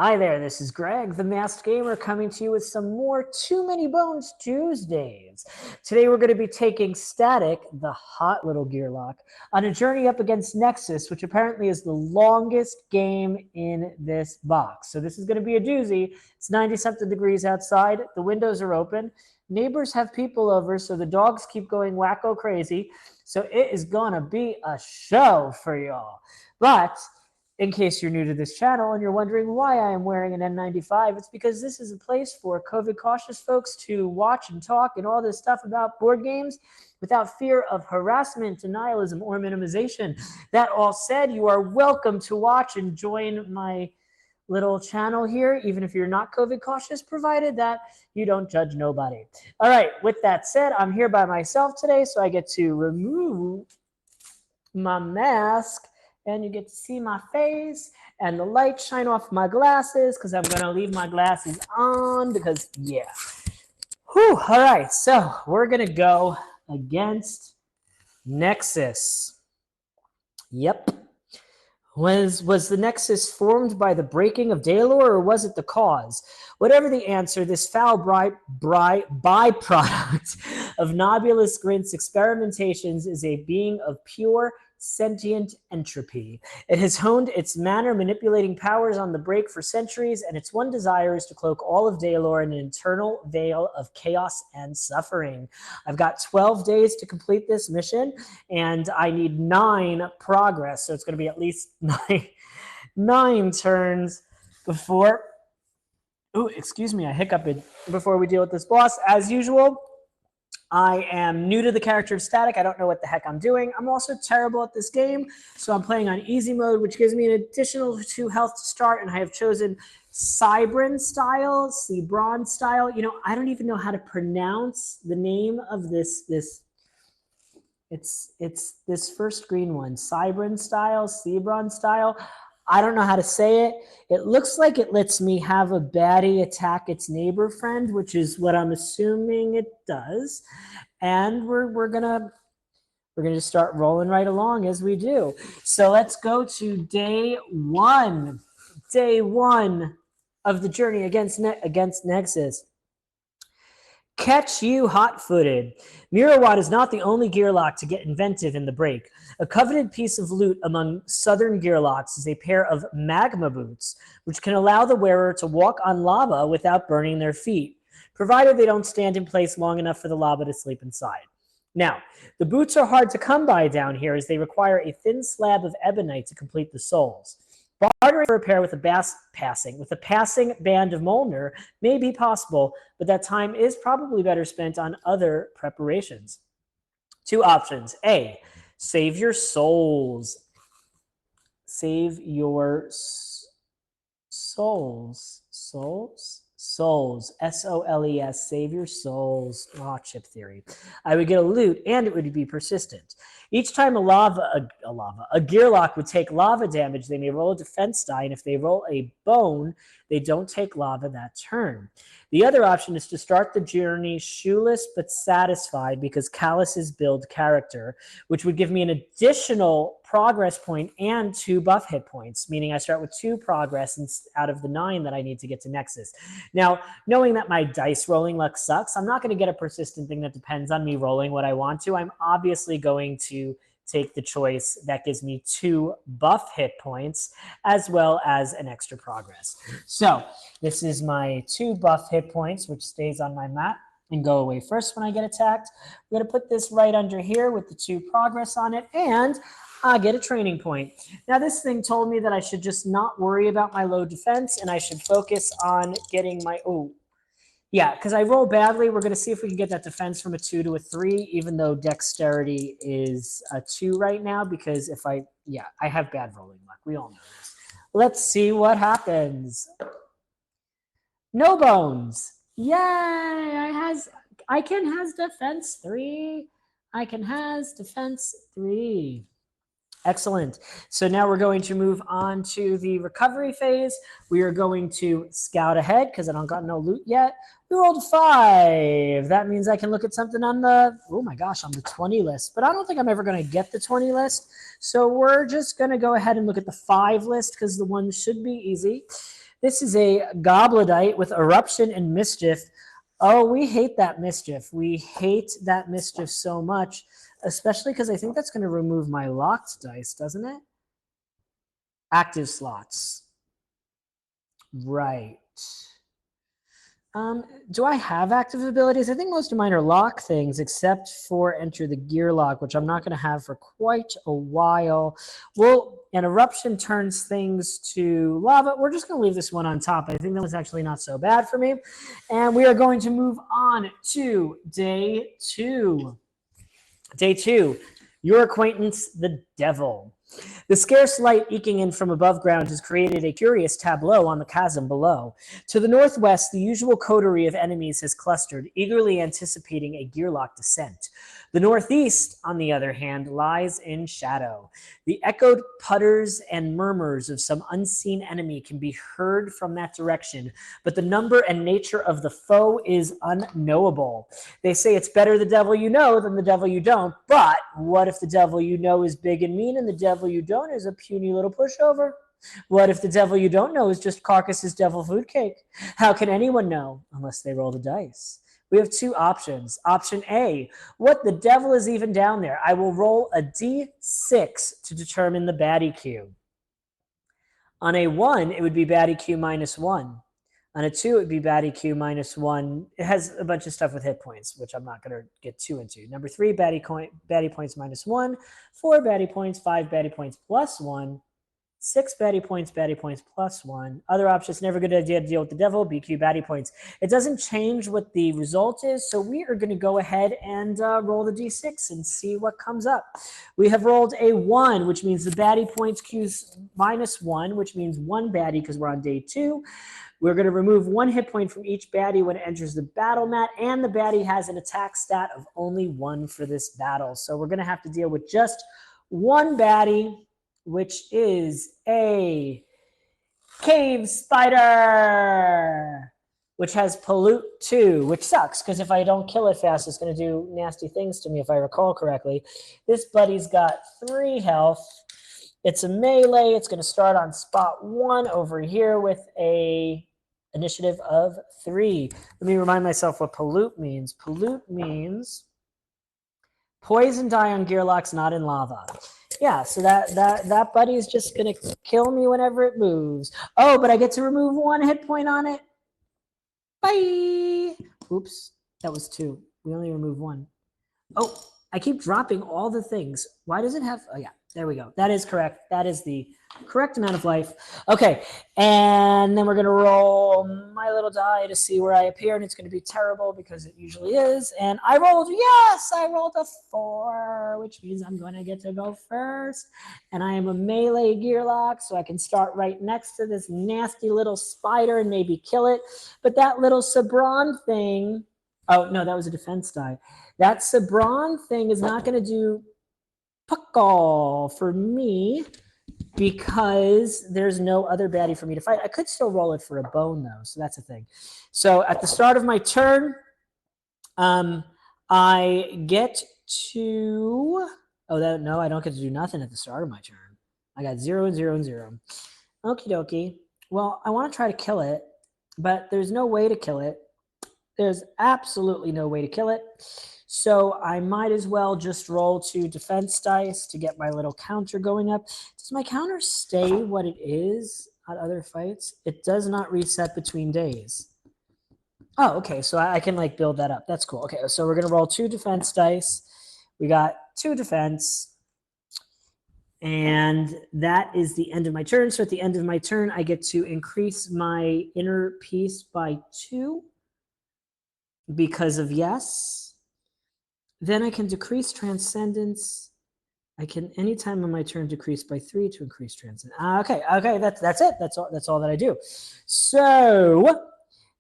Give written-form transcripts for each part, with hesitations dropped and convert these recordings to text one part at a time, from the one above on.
Hi there, this is Greg, the Masked Gamer, coming to you with some more Too Many Bones Tuesdays. Today we're going to be taking Static, the hot little gearlock, on a journey up against Nexus, which apparently is the longest game in this box. So this is going to be a doozy. It's 90-something degrees outside. The windows are open. Neighbors have people over, so the dogs keep going wacko crazy. So it is going to be a show for y'all. But in case you're new to this channel and you're wondering why I am wearing an N95, it's because this is a place for COVID cautious folks to watch and talk and all this stuff about board games without fear of harassment, denialism, or minimization. That all said, you are welcome to watch and join my little channel here, even if you're not COVID cautious, provided that you don't judge nobody. All right, with that said, I'm here by myself today, so I get to remove my mask and you get to see my face and the light shine off my glasses because I'm going to leave my glasses on because, yeah. Whew, all right, so we're going to go against Nexus. Yep. Was the Nexus formed by the breaking of Daylor, or was it the cause? Whatever the answer, this foul byproduct of Nobulus Grint's experimentations is a being of pure sentient entropy. It has honed its manner manipulating powers on the break for centuries, and its one desire is to cloak all of Daylor in an eternal veil of chaos and suffering. I've got 12 days to complete this mission, and I need 9 progress, so it's going to be at least nine turns before... Oh, excuse me, I hiccuped before we deal with this boss. As usual, I am new to the character of Static. I don't know what the heck I'm doing. I'm also terrible at this game, so I'm playing on easy mode, which gives me an additional 2 health to start, and I have chosen Cybran style, Cybran style. You know, I don't even know how to pronounce the name of this. It's this first green one, Cybran style. I don't know how to say it. It looks like it lets me have a baddie attack its neighbor friend, which is what I'm assuming it does. And we're gonna just start rolling right along as we do. So let's go to day one. Day one of the journey against Nexus. Catch you hot-footed. Mirawat is not the only gearlock to get inventive in the break. A coveted piece of loot among southern gearlocks is a pair of magma boots, which can allow the wearer to walk on lava without burning their feet, provided they don't stand in place long enough for the lava to sleep inside. Now, the boots are hard to come by down here as they require a thin slab of ebonite to complete the soles. Bartering for a pair with a passing band of Molnar may be possible, but that time is probably better spent on other preparations. 2 options. A, save your souls. Save your souls. Souls. S-O-L-E-S. Save your souls. Oh, chip theory. I would get a loot, and it would be persistent. Each time a gearlock would take lava damage, they may roll a defense die, and if they roll a bone, they don't take lava that turn. The other option is to start the journey shoeless but satisfied because Callus's build character, which would give me an additional progress point and 2 buff hit points, meaning I start with 2 progress out of the 9 that I need to get to Nexus. Now, knowing that my dice rolling luck sucks, I'm not going to get a persistent thing that depends on me rolling what I want to. I'm obviously going to take the choice that gives me 2 buff hit points as well as an extra progress. So this is my 2 buff hit points, which stays on my map and go away first when I get attacked. I'm going to put this right under here with the 2 progress on it, and I get a training point. Now, this thing told me that I should just not worry about my low defense, and I should focus on getting my... Oh, yeah, because I roll badly. We're going to see if we can get that defense from a 2 to a 3, even though dexterity is a 2 right now, because if I have bad rolling luck. We all know this. Let's see what happens. No bones. Yay! I can has defense 3. I can has defense 3. Excellent. So now we're going to move on to the recovery phase. We are going to scout ahead because I don't got no loot yet. We rolled a 5. That means I can look at something on the, oh my gosh, on the 20 list. But I don't think I'm ever going to get the 20 list. So we're just going to go ahead and look at the 5 list because the 1 should be easy. This is a Gobladite with Eruption and Mischief. Oh, we hate that Mischief. We hate that Mischief so much, especially because I think that's going to remove my locked dice, doesn't it? Active slots. Right. Do I have active abilities? I think most of mine are lock things, except for Enter the Gear Lock, which I'm not going to have for quite a while. Well, an Eruption turns things to lava. We're just going to leave this one on top. I think that was actually not so bad for me. And we are going to move on to day 2. Day 2, your acquaintance, the Devil. The scarce light eking in from above ground has created a curious tableau on the chasm below. To the northwest, the usual coterie of enemies has clustered, eagerly anticipating a gearlock descent. The northeast, on the other hand, lies in shadow. The echoed putters and murmurs of some unseen enemy can be heard from that direction, but the number and nature of the foe is unknowable. They say it's better the devil you know than the devil you don't, but what if the devil you know is big and mean and the devil you don't is a puny little pushover? What if the devil you don't know is just Carcass's devil food cake? How can anyone know unless they roll the dice? We have 2 options. Option A, what the devil is even down there? I will roll a d6 to determine the baddie Q. On a 1, it would be baddie Q -1. On a 2, it would be baddie Q -1. It has a bunch of stuff with hit points, which I'm not going to get too into. Number 3, baddie points -1. 4 baddie points, 5 baddie points +1. 6 baddie points +1. Other options, never a good idea to deal with the devil, BQ baddie points. It doesn't change what the result is, so we are going to go ahead and roll the d6 and see what comes up. We have rolled a 1, which means the baddie points Q's -1, which means 1 baddie because we're on day 2. We're going to remove 1 hit point from each baddie when it enters the battle mat, and the baddie has an attack stat of only 1 for this battle. So we're going to have to deal with just 1 baddie, which is a cave spider, which has pollute 2, which sucks because if I don't kill it fast, it's going to do nasty things to me if I recall correctly. This buddy's got 3 health. It's a melee. It's going to start on spot 1 over here with a initiative of 3. Let me remind myself what pollute means. Pollute means poison die on gearlocks, not in lava. Yeah, so that buddy is just going to kill me whenever it moves. Oh, but I get to remove 1 hit point on it. Bye. Oops, that was 2. We only removed 1. Oh, I keep dropping all the things. Why does it have... Oh, yeah, there we go. That is correct. That is the correct amount of life. Okay, and then we're going to roll my little die to see where I appear, and it's going to be terrible because it usually is. And I rolled, yes, I rolled a 4, which means I'm going to get to go first. And I am a melee gearlock, so I can start right next to this nasty little spider and maybe kill it. But that little Sabron thing... Oh, no, that was a defense die. That Sabron thing is not going to do puckle for me because there's no other baddie for me to fight. I could still roll it for a bone, though, so that's a thing. So at the start of my turn, I get to... Oh, no, I don't get to do nothing at the start of my turn. I got 0 and 0 and 0. Okie dokie. Well, I want to try to kill it, but there's no way to kill it. There's absolutely no way to kill it. So I might as well just roll 2 defense dice to get my little counter going up. Does my counter stay what it is at other fights? It does not reset between days. Oh, okay. So I can like build that up. That's cool. Okay, so we're going to roll 2 defense dice. We got 2 defense. And that is the end of my turn. So at the end of my turn, I get to increase my inner peace by 2 because of yes. Then I can decrease transcendence. I can anytime on my turn decrease by 3 to increase transcendence. Okay, that's it. That's all that I do. So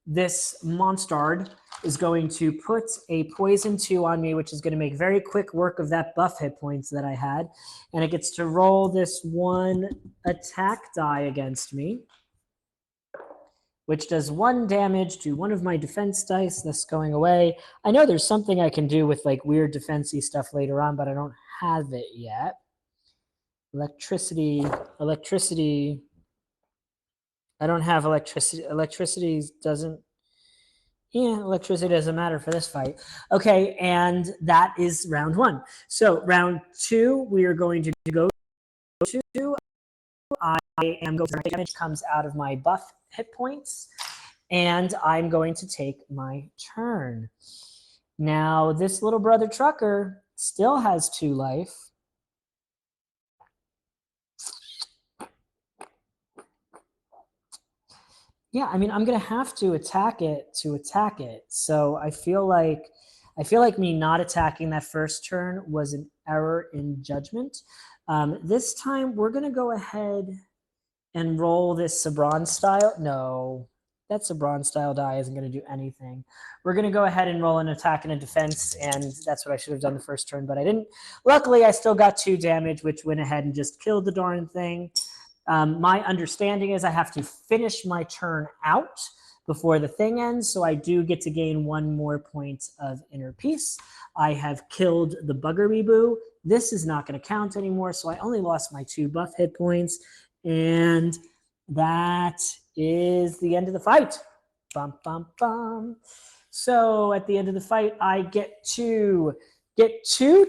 this monstard is going to put a poison 2 on me, which is going to make very quick work of that buff hit points that I had. And it gets to roll this 1 attack die against me, which does 1 damage to one of my defense dice. That's going away. I know there's something I can do with like weird defensey stuff later on, but I don't have it yet. Electricity. I don't have electricity. Electricity doesn't matter for this fight. Okay, and that is round 1. So round 2, we are going to go to. I am going to damage comes out of my buff hit points, and I'm going to take my turn. Now, this little brother trucker still has 2 life. Yeah, I mean, I'm gonna have to attack it to attack it. So I feel like me not attacking that first turn was an error in judgment. This time we're gonna go ahead and roll this Sabron style. No, that Sabron style die isn't gonna do anything. We're gonna go ahead and roll an attack and a defense, and that's what I should have done the first turn, but I didn't. Luckily, I still got 2 damage, which went ahead and just killed the darn thing. My understanding is I have to finish my turn out before the thing ends, so I do get to gain 1 more point of inner peace. I have killed the Buggery Boo. This is not going to count anymore, so I only lost my 2 buff hit points, and that is the end of the fight. Bum, bum, bum. So at the end of the fight, I get 2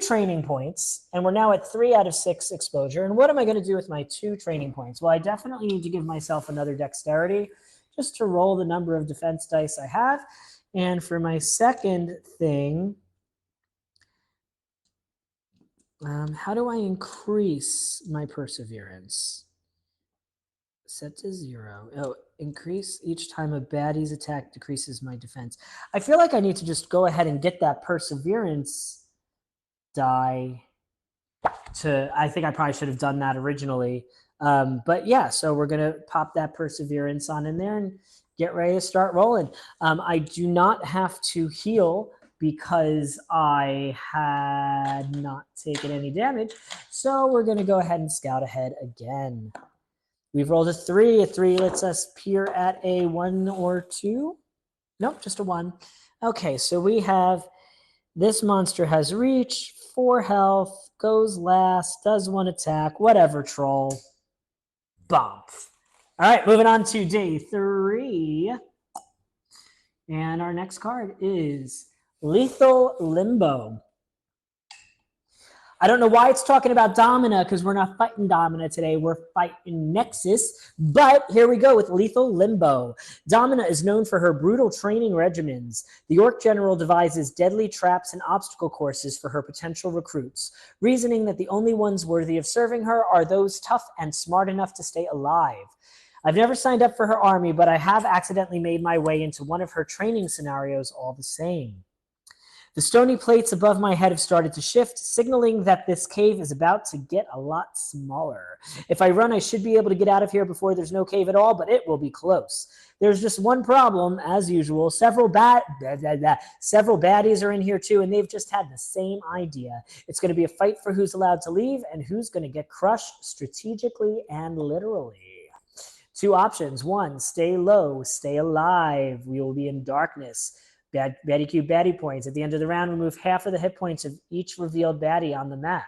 training points, and we're now at 3 out of 6 exposure. And what am I going to do with my 2 training points? Well, I definitely need to give myself another dexterity just to roll the number of defense dice I have. And for my second thing, how do I increase my perseverance? Set to 0. Oh, increase each time a baddie's attack decreases my defense. I feel like I need to just go ahead and get that perseverance die to. I think I probably should have done that originally, but yeah, so we're gonna pop that perseverance on in there and get ready to start rolling. I do not have to heal because I had not taken any damage, so we're gonna go ahead and scout ahead again. We've rolled a 3. A 3 lets us peer at a 1 or 2. Nope, just a 1. Okay, so we have this monster has reach, 4 health, goes last, does 1 attack, whatever, troll. Bump. All right, moving on to day 3. And our next card is Lethal Limbo. I don't know why it's talking about Domina, because we're not fighting Domina today. We're fighting Nexus. But here we go with Lethal Limbo. Domina is known for her brutal training regimens. The Orc General devises deadly traps and obstacle courses for her potential recruits, reasoning that the only ones worthy of serving her are those tough and smart enough to stay alive. I've never signed up for her army, but I have accidentally made my way into one of her training scenarios all the same. The stony plates above my head have started to shift, signaling that this cave is about to get a lot smaller. If I run, I should be able to get out of here before there's no cave at all, but it will be close. There's just one problem, as usual. Several baddies are in here too, and they've just had the same idea. It's going to be a fight for who's allowed to leave and who's going to get crushed strategically and literally. 2 options. 1, stay low, stay alive. We will be in darkness. Baddie cube baddie points. At the end of the round, remove half of the hit points of each revealed baddie on the map.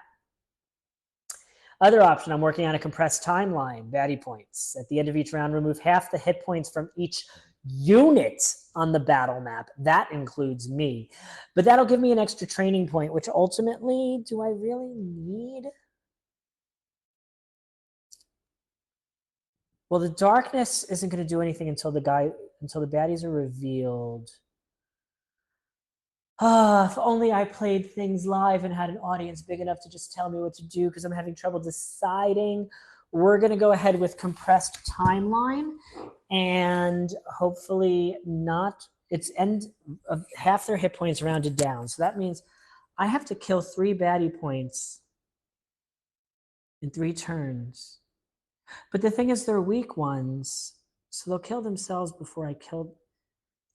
Other option, I'm working on a compressed timeline. Baddie points. At the end of each round, remove half the hit points from each unit on the battle map. That includes me. But that'll give me an extra training point, which ultimately, do I really need? Well, the darkness isn't going to do anything until the baddies are revealed. If only I played things live and had an audience big enough to just tell me what to do, because I'm having trouble deciding. We're going to go ahead with compressed timeline, and hopefully not. It's end of half their hit points rounded down. So that means I have to kill 3 baddie points in 3 turns. But the thing is, they're weak ones, so they'll kill themselves before I kill.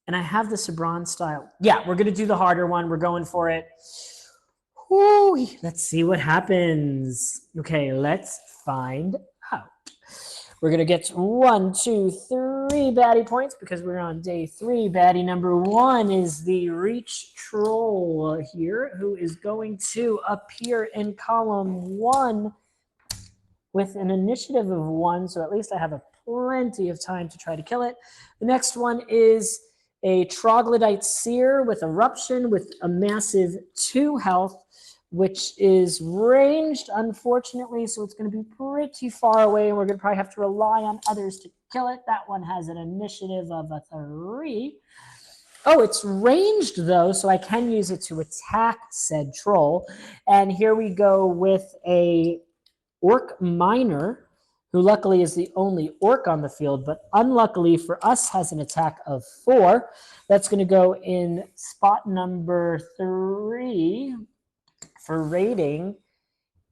And I have the Sabron style. Yeah, we're going to do the harder one. We're going for it. Woo, let's see what happens. Okay, let's find out. We're going to get 1, 2, 3 baddie points because we're on day 3. Baddie number 1 is the Reach Troll here, who is going to appear in column 1 with an initiative of 1, so at least I have a plenty of time to try to kill it. The next one is a Troglodyte Seer with Eruption with a massive 2 health, which is ranged, unfortunately, so it's going to be pretty far away, and we're going to probably have to rely on others to kill it. That one has an initiative of a 3. Oh, it's ranged, though, so I can use it to attack said troll. And here we go with a Orc Miner, who luckily is the only orc on the field, but unluckily for us has an attack of 4. That's going to go in spot number 3 for raiding.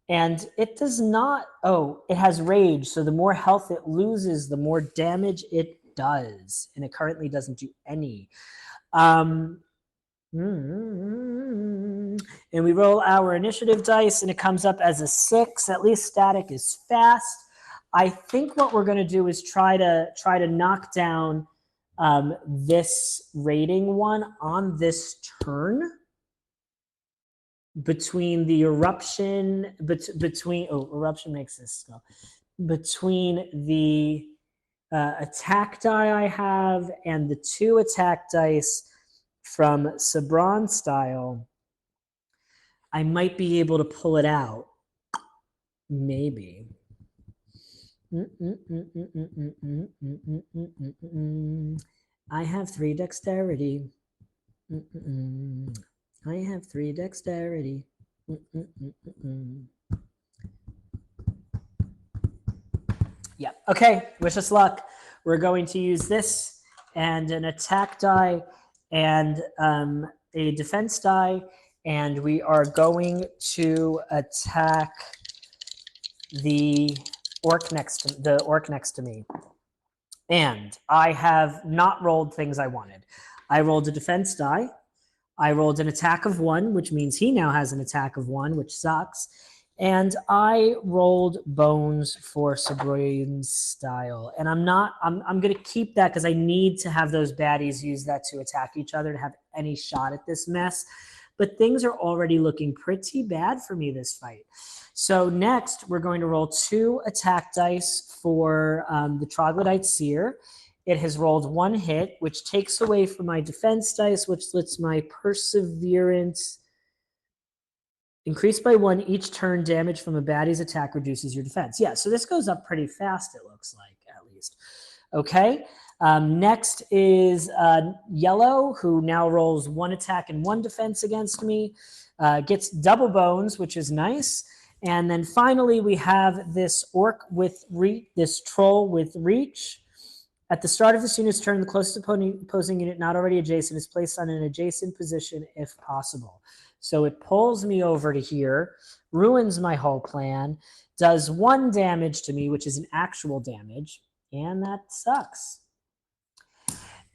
And it does not, oh, it has rage. So the more health it loses, the more damage it does. And it currently doesn't do any. And we roll our initiative dice and it comes up as a 6. At least Static is fast. I think what we're going to do is try to knock down this raiding one on this turn between the eruption eruption makes this go between the attack die I have and the 2 attack dice from Sabron style. I might be able to pull it out, maybe. I have 3 dexterity. I have 3 dexterity. Yeah, okay, wish us luck. We're going to use this and an attack die and a defense die, and we are going to attack the orc next to me. And I have not rolled things I wanted. I rolled a defense die. I rolled an attack of 1, which means he now has an attack of 1, which sucks. And I rolled bones for Sabrone's style. And I'm going to keep that because I need to have those baddies use that to attack each other to have any shot at this mess. But things are already looking pretty bad for me this fight. So next, we're going to roll 2 attack dice for the Troglodyte Seer. It has rolled 1 hit, which takes away from my defense dice, which lets my perseverance increase by 1 each turn. Damage from a baddie's attack reduces your defense. Yeah, so this goes up pretty fast, it looks like, at least. Okay, next is Yellow, who now rolls 1 attack and 1 defense against me. Gets double bones, which is nice. And then finally, we have this orc with this troll with reach. At the start of this unit's turn, the closest opposing unit not already adjacent is placed on an adjacent position if possible. So it pulls me over to here, ruins my whole plan, does 1 damage to me, which is an actual damage, and that sucks.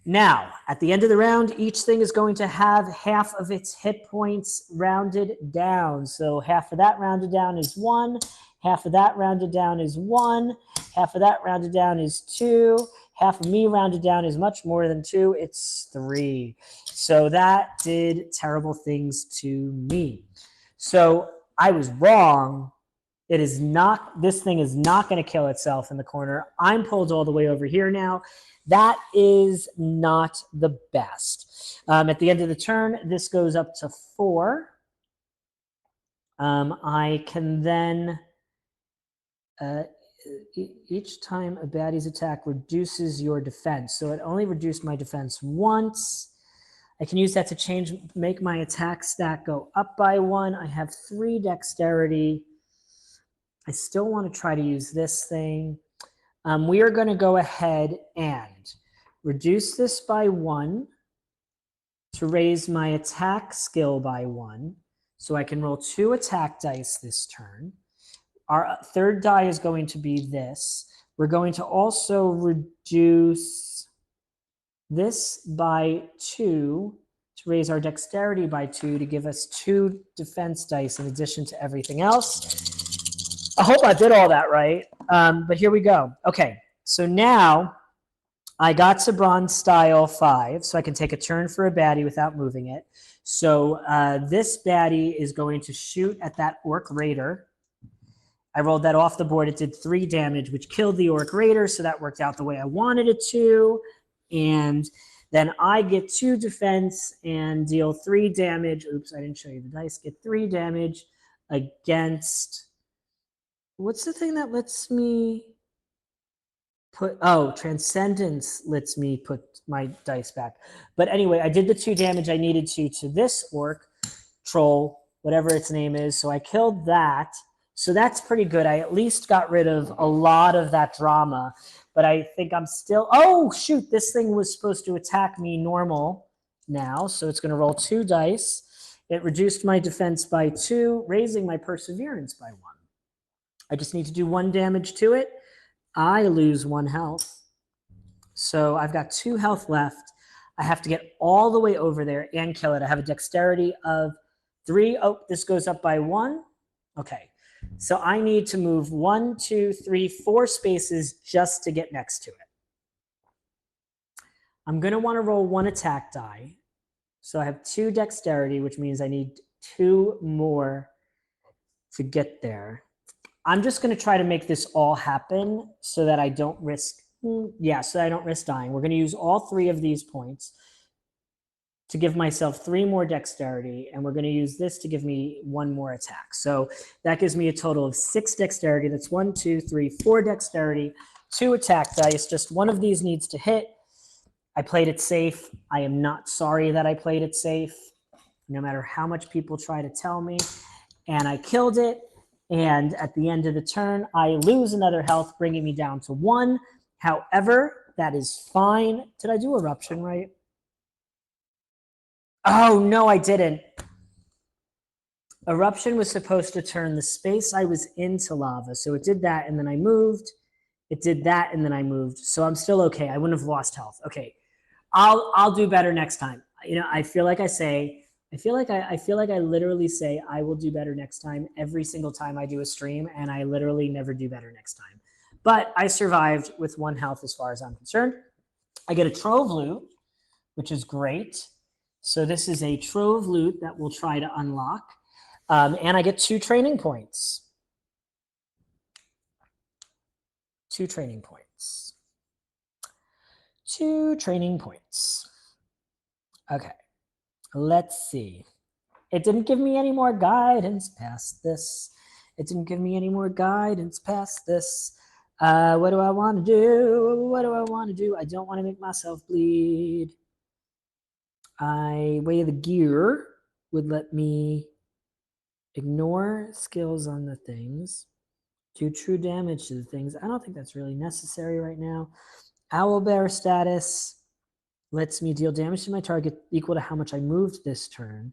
Now, at the end of the round, each thing is going to have half of its hit points rounded down. So half of that rounded down is 1, half of that rounded down is 1, half of that rounded down is 2, half of me rounded down is much more than 2, it's 3. So that did terrible things to me. So I was wrong. It is not, this thing is not going to kill itself in the corner. I'm pulled all the way over here now. That is not the best. At the end of the turn, this goes up to 4. I can then, each time a baddie's attack reduces your defense. So it only reduced my defense once. I can use that to make my attack stat go up by 1. I have 3 dexterity. I still want to try to use this thing. We are going to go ahead and reduce this by 1 to raise my attack skill by 1. So I can roll 2 attack dice this turn. Our 3rd die is going to be this. We're going to also reduce this by 2 to raise our dexterity by 2 to give us 2 defense dice in addition to everything else. I hope I did all that right, but here we go. Okay, so now I got to bronze style 5, so I can take a turn for a baddie without moving it. So this baddie is going to shoot at that orc raider, I rolled that off the board. It did 3 damage, which killed the Orc Raider, so that worked out the way I wanted it to. And then I get 2 defense and deal 3 damage. Oops, I didn't show you the dice. Get 3 damage against... What's the thing that lets me put... Oh, Transcendence lets me put my dice back. But anyway, I did the 2 damage I needed to this Orc, Troll, whatever its name is. So I killed that. So that's pretty good. I at least got rid of a lot of that drama. But I think I'm still... Oh, shoot. This thing was supposed to attack me normal now. So it's going to roll 2 dice. It reduced my defense by 2, raising my perseverance by 1. I just need to do 1 damage to it. I lose 1 health. So I've got 2 health left. I have to get all the way over there and kill it. I have a dexterity of 3. Oh, this goes up by 1. Okay. So I need to move 1, 2, 3, 4 spaces just to get next to it. I'm going to want to roll 1 attack die. So I have 2 dexterity, which means I need 2 more to get there. I'm just going to try to make this all happen so that I don't risk, so that I don't risk dying. We're going to use all 3 of these points to give myself 3 more dexterity, and we're going to use this to give me 1 more attack. So that gives me a total of 6 dexterity. That's 1, 2, 3, 4 dexterity, 2 attack dice. Just one of these needs to hit. I played it safe. I am not sorry that I played it safe, no matter how much people try to tell me. And I killed it. And at the end of the turn, I lose another health, bringing me down to 1. However, that is fine. Did I do Eruption right? Oh, no, I didn't. Eruption was supposed to turn the space I was into lava. So it did that, and then I moved. It did that, and then I moved. So I'm still okay. I wouldn't have lost health. Okay, I'll do better next time. You know, I feel like I literally say I will do better next time every single time I do a stream, and I literally never do better next time. But I survived with 1 health as far as I'm concerned. I get a Trove Loot, which is great. So this is a Trove Loot that we'll try to unlock. And I get 2 training points. 2 training points. 2 training points. Okay. Let's see. It didn't give me any more guidance past this. It didn't give me any more guidance past this. What do I want to do? What do I want to do? I don't want to make myself bleed. I weigh the gear would let me ignore skills on the things, do true damage to the things. I don't think that's really necessary right now. Owlbear status lets me deal damage to my target equal to how much I moved this turn.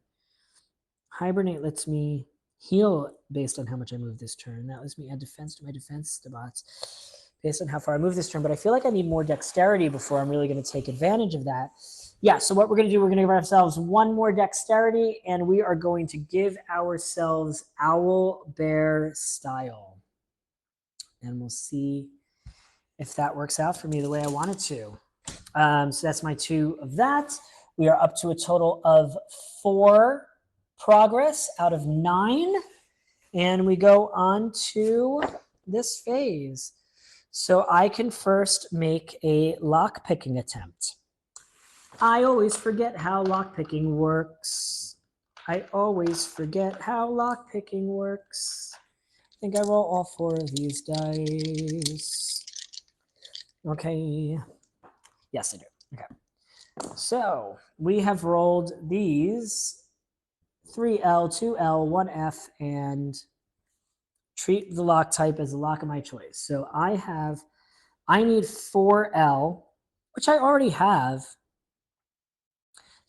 Hibernate lets me heal based on how much I moved this turn. That lets me add defense to my defense stats based on how far I moved this turn. But I feel like I need more dexterity before I'm really going to take advantage of that. Yeah, so what we're going to do, we're going to give ourselves 1 more dexterity, and we are going to give ourselves Owl Bear style. And we'll see if that works out for me the way I want it to. So that's my 2 of that. We are up to a total of 4 progress out of 9. And we go on to this phase. So I can first make a lock-picking attempt. I always forget how lockpicking works. I think I roll all 4 of these dice. Okay. Yes, I do. Okay. So we have rolled these 3L, 2L, 1F, and treat the lock type as a lock of my choice. So I need 4L, which I already have.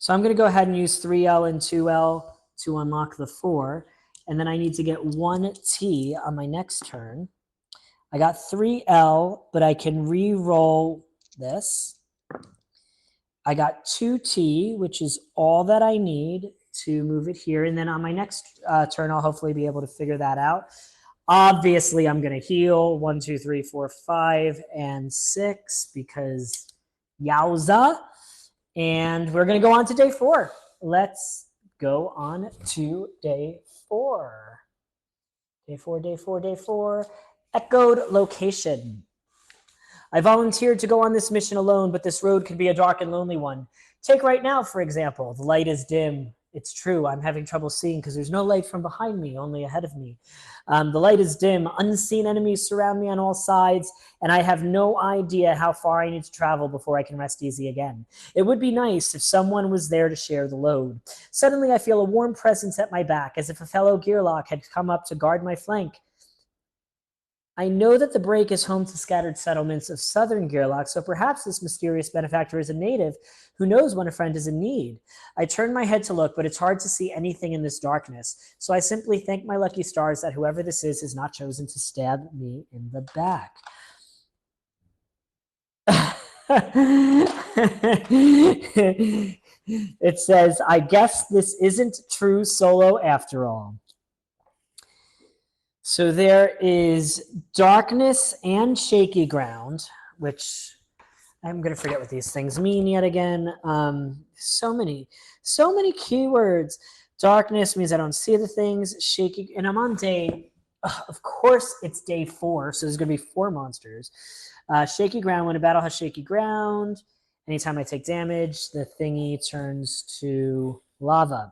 So I'm going to go ahead and use 3L and 2L to unlock the 4. And then I need to get 1T on my next turn. I got 3L, but I can re-roll this. I got 2T, which is all that I need to move it here. And then on my next turn, I'll hopefully be able to figure that out. Obviously, I'm going to heal 1, 2, 3, 4, 5, and 6 because yowza. And we're going to go on to day 4. Let's go on to day 4. Day 4, day 4, day 4. Echoed location. I volunteered to go on this mission alone, but this road could be a dark and lonely one. Take right now, for example. The light is dim. It's true. I'm having trouble seeing because there's no light from behind me, only ahead of me. The light is dim. Unseen enemies surround me on all sides, and I have no idea how far I need to travel before I can rest easy again. It would be nice if someone was there to share the load. Suddenly, I feel a warm presence at my back, as if a fellow Gearlock had come up to guard my flank. I know that the break is home to scattered settlements of southern Gearlock, so perhaps this mysterious benefactor is a native who knows when a friend is in need. I turn my head to look, but it's hard to see anything in this darkness, so I simply thank my lucky stars that whoever this is not chosen to stab me in the back. It says, I guess this isn't true solo after all. So there is darkness and shaky ground, which I'm going to forget what these things mean yet again. So many keywords. Darkness means I don't see the things. Shaky, and I'm on day, of course it's day 4, so there's going to be 4 monsters. Shaky ground, when a battle has shaky ground, anytime I take damage, the thingy turns to lava.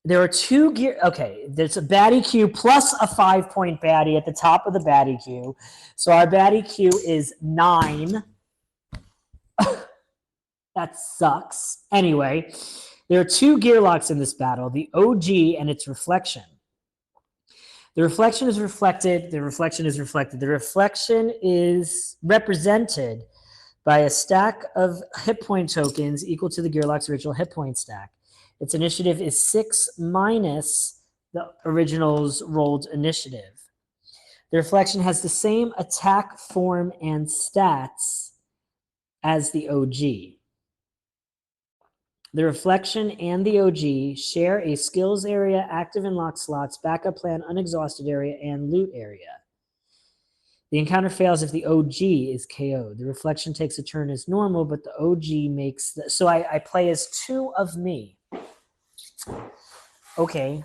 There are 2 gear. Okay, there's a baddie queue plus a 5-point baddie at the top of the baddie queue. So our baddie queue is 9. That sucks. Anyway, there are 2 Gearlocks in this battle, the OG and its reflection. The reflection is reflected. The reflection is reflected. The reflection is represented by a stack of hit point tokens equal to the Gearlock's original hit point stack. Its initiative is 6 minus the original's rolled initiative. The reflection has the same attack form and stats as the OG. The reflection and the OG share a skills area, active and locked slots, backup plan, unexhausted area, and loot area. The encounter fails if the OG is KO'd. The reflection takes a turn as normal, but the OG makes the... So I play as 2 of me. Okay.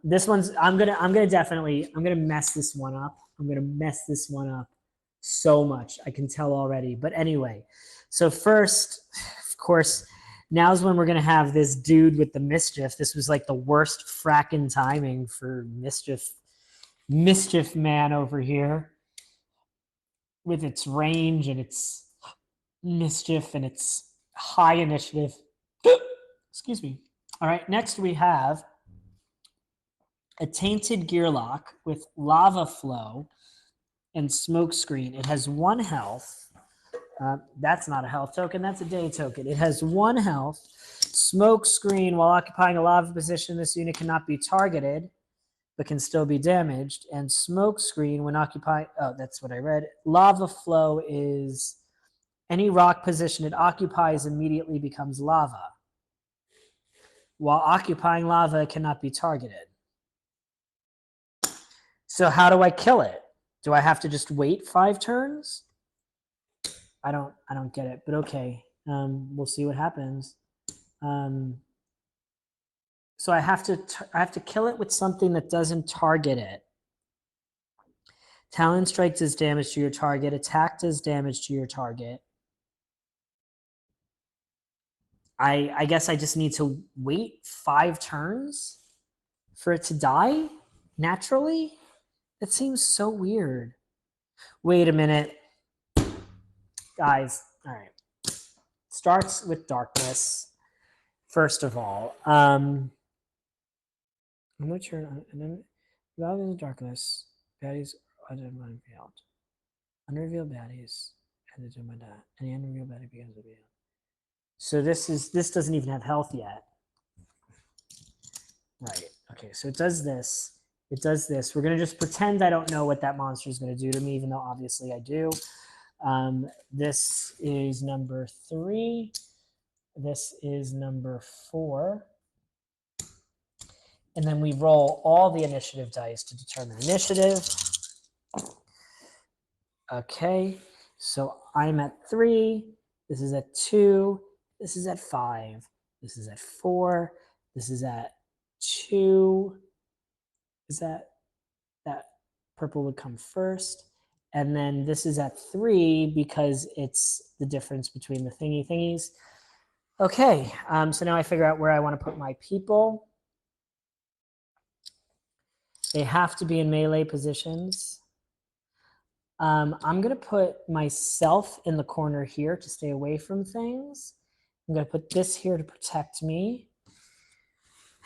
This one's... I'm gonna mess this one up. I'm gonna mess this one up so much. I can tell already. But anyway, so first, of course, now's when we're gonna have this dude with the mischief. This was like the worst fracking timing for mischief man over here, with its range and its mischief and its high initiative. Excuse me. All right, next we have a tainted Gearlock with lava flow and smoke screen. It has 1 health. That's not a health token, that's a day token. It has 1 health. Smoke screen, while occupying a lava position, this unit cannot be targeted, but can still be damaged. And smoke screen, when occupying, oh, that's what I read. Lava flow is any rock position it occupies immediately becomes lava. While occupying lava, it cannot be targeted. So how do I kill it? Do I have to just wait 5 turns? I don't get it, but okay. We'll see what happens. So I have to kill it with something that doesn't target it. Talon strike does damage to your target. Attack does damage to your target. I guess I just need to wait 5 turns for it to die naturally? That seems so weird. Wait a minute. Guys, all right. Starts with darkness, first of all. I'm not sure. And then, rather than darkness, baddies unrevealed. Unrevealed baddies ended in my dad. Any unrevealed baddie begins to be out. So this doesn't even have health yet. Right. Okay, so it does this. It does this. We're going to just pretend I don't know what that monster is going to do to me, even though obviously I do. This is number 3. This is number 4. And then we roll all the initiative dice to determine initiative. Okay, so I'm at 3. This is at 2. This is at 5. This is at 4. This is at 2. Is that Purple would come first. And then this is at 3 because it's the difference between the thingies. Okay, so now I figure out where I want to put my people. They have to be in melee positions. I'm going to put myself in the corner here to stay away from things. I'm going to put this here to protect me.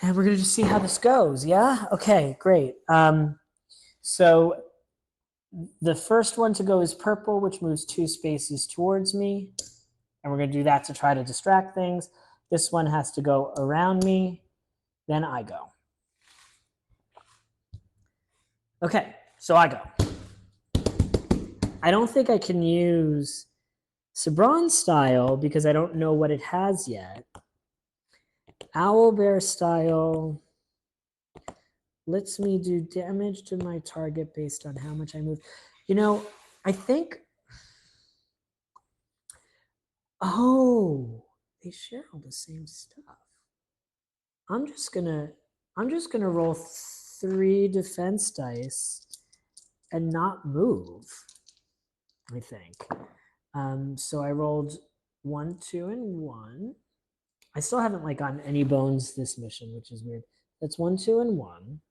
And we're going to just see how this goes, yeah? Okay, great. So the first one to go is purple, which moves 2 spaces towards me. And we're going to do that to try to distract things. This one has to go around me. Then I go. Okay, so I go. I don't think I can use Sabron style because I don't know what it has yet. Owlbear style lets me do damage to my target based on how much I move. You know, I think, oh, they share all the same stuff. I'm just gonna roll 3 defense dice and not move, I think. So I rolled 1, 2, and 1. I still haven't like gotten any bones this mission, which is weird. That's 1, 2, and 1.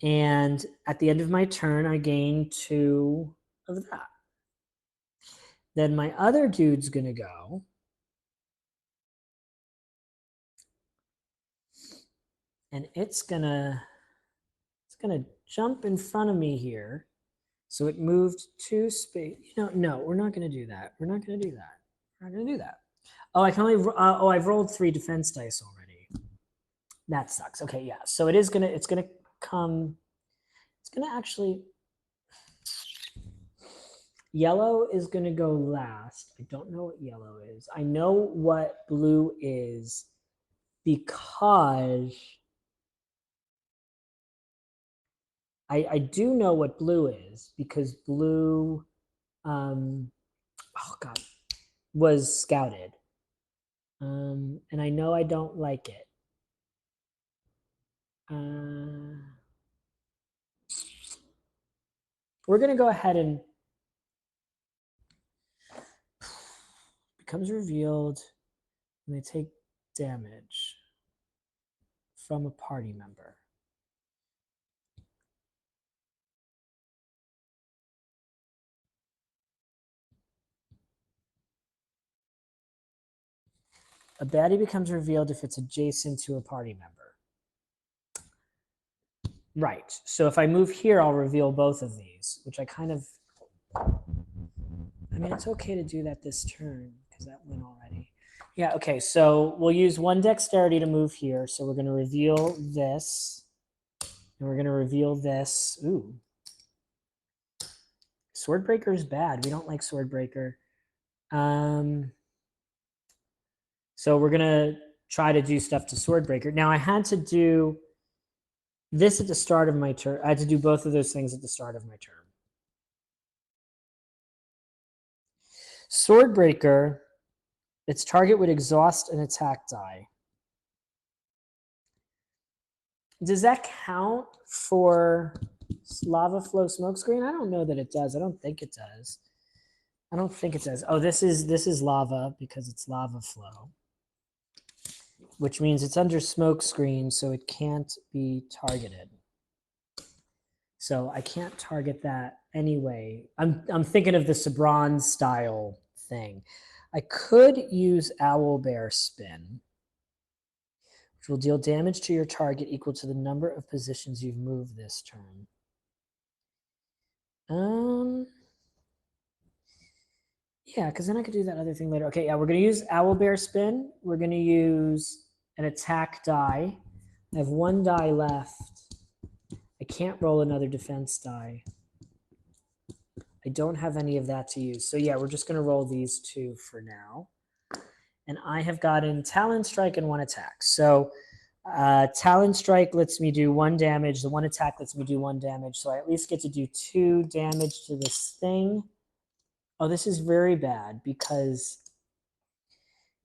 And at the end of my turn, I gain 2 of that. Then my other dude's gonna go. And it's gonna jump in front of me here. So it moved 2 space. You know, no, we're not gonna do that. We're not gonna do that. We're not gonna do that. Oh, I can only. I've rolled 3 defense dice already. That sucks. Okay, yeah. So it's gonna come. It's gonna actually. Yellow is gonna go last. I don't know what yellow is. I know what blue is because I do know what blue is because blue, oh God, was scouted. And I know I don't like it. We're going to go ahead and becomes revealed and they take damage from a party member. A baddie becomes revealed if it's adjacent to a party member. Right. So if I move here, I'll reveal both of these, which I kind of... I mean, it's okay to do that this turn because that went already. Yeah, okay. So we'll use 1 dexterity to move here. So we're going to reveal this. And we're going to reveal this. Ooh. Swordbreaker is bad. We don't like Swordbreaker. So we're going to try to do stuff to Swordbreaker. Now, I had to do this at the start of my turn. I had to do both of those things at the start of my turn. Swordbreaker, its target would exhaust an attack die. Does that count for Lava Flow Smokescreen? I don't know that it does. I don't think it does. I don't think it does. Oh, this is lava because it's lava flow, which means it's under Smokescreen, so it can't be targeted. So I can't target that anyway. I'm thinking of the Sabron style thing. I could use Owlbear Spin, which will deal damage to your target equal to the number of positions you've moved this turn. Yeah, because then I could do that other thing later. Okay, yeah, we're going to use Owlbear Spin. We're going to use an attack die. I have 1 die left. I can't roll another defense die. I don't have any of that to use. So yeah, we're just going to roll these 2 for now. And I have gotten Talon Strike and 1 attack. So Talon Strike lets me do 1 damage. The 1 attack lets me do 1 damage. So I at least get to do 2 damage to this thing. Oh, this is very bad because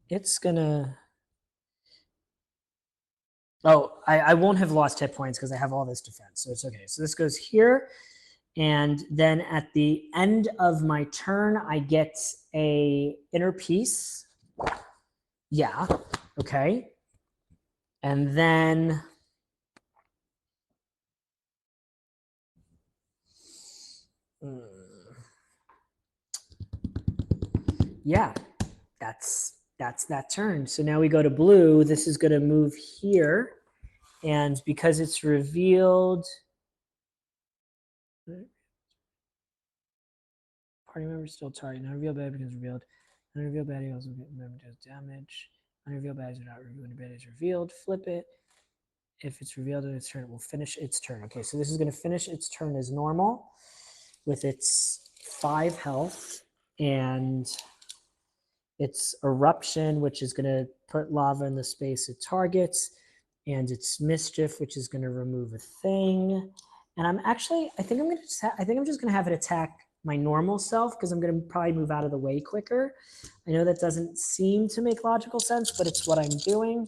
it's going to... Oh, I won't have lost hit points because I have all this defense, so it's okay. So this goes here, and then at the end of my turn, I get a inner piece. Yeah, okay. And then yeah, that's that turn. So now we go to blue. This is going to move here, and because it's revealed, party member still target. Not revealed bad becomes revealed. Unrevealed bad also does damage. Unrevealed baddies are not revealed when the bad is revealed. Flip it. If it's revealed in its turn, it will finish its turn. Okay, so this is going to finish its turn as normal with its 5 health and its eruption, which is going to put lava in the space it targets, and its mischief, which is going to remove a thing. And I think I'm just going to have it attack my normal self because I'm going to probably move out of the way quicker. I know that doesn't seem to make logical sense, but it's what I'm doing.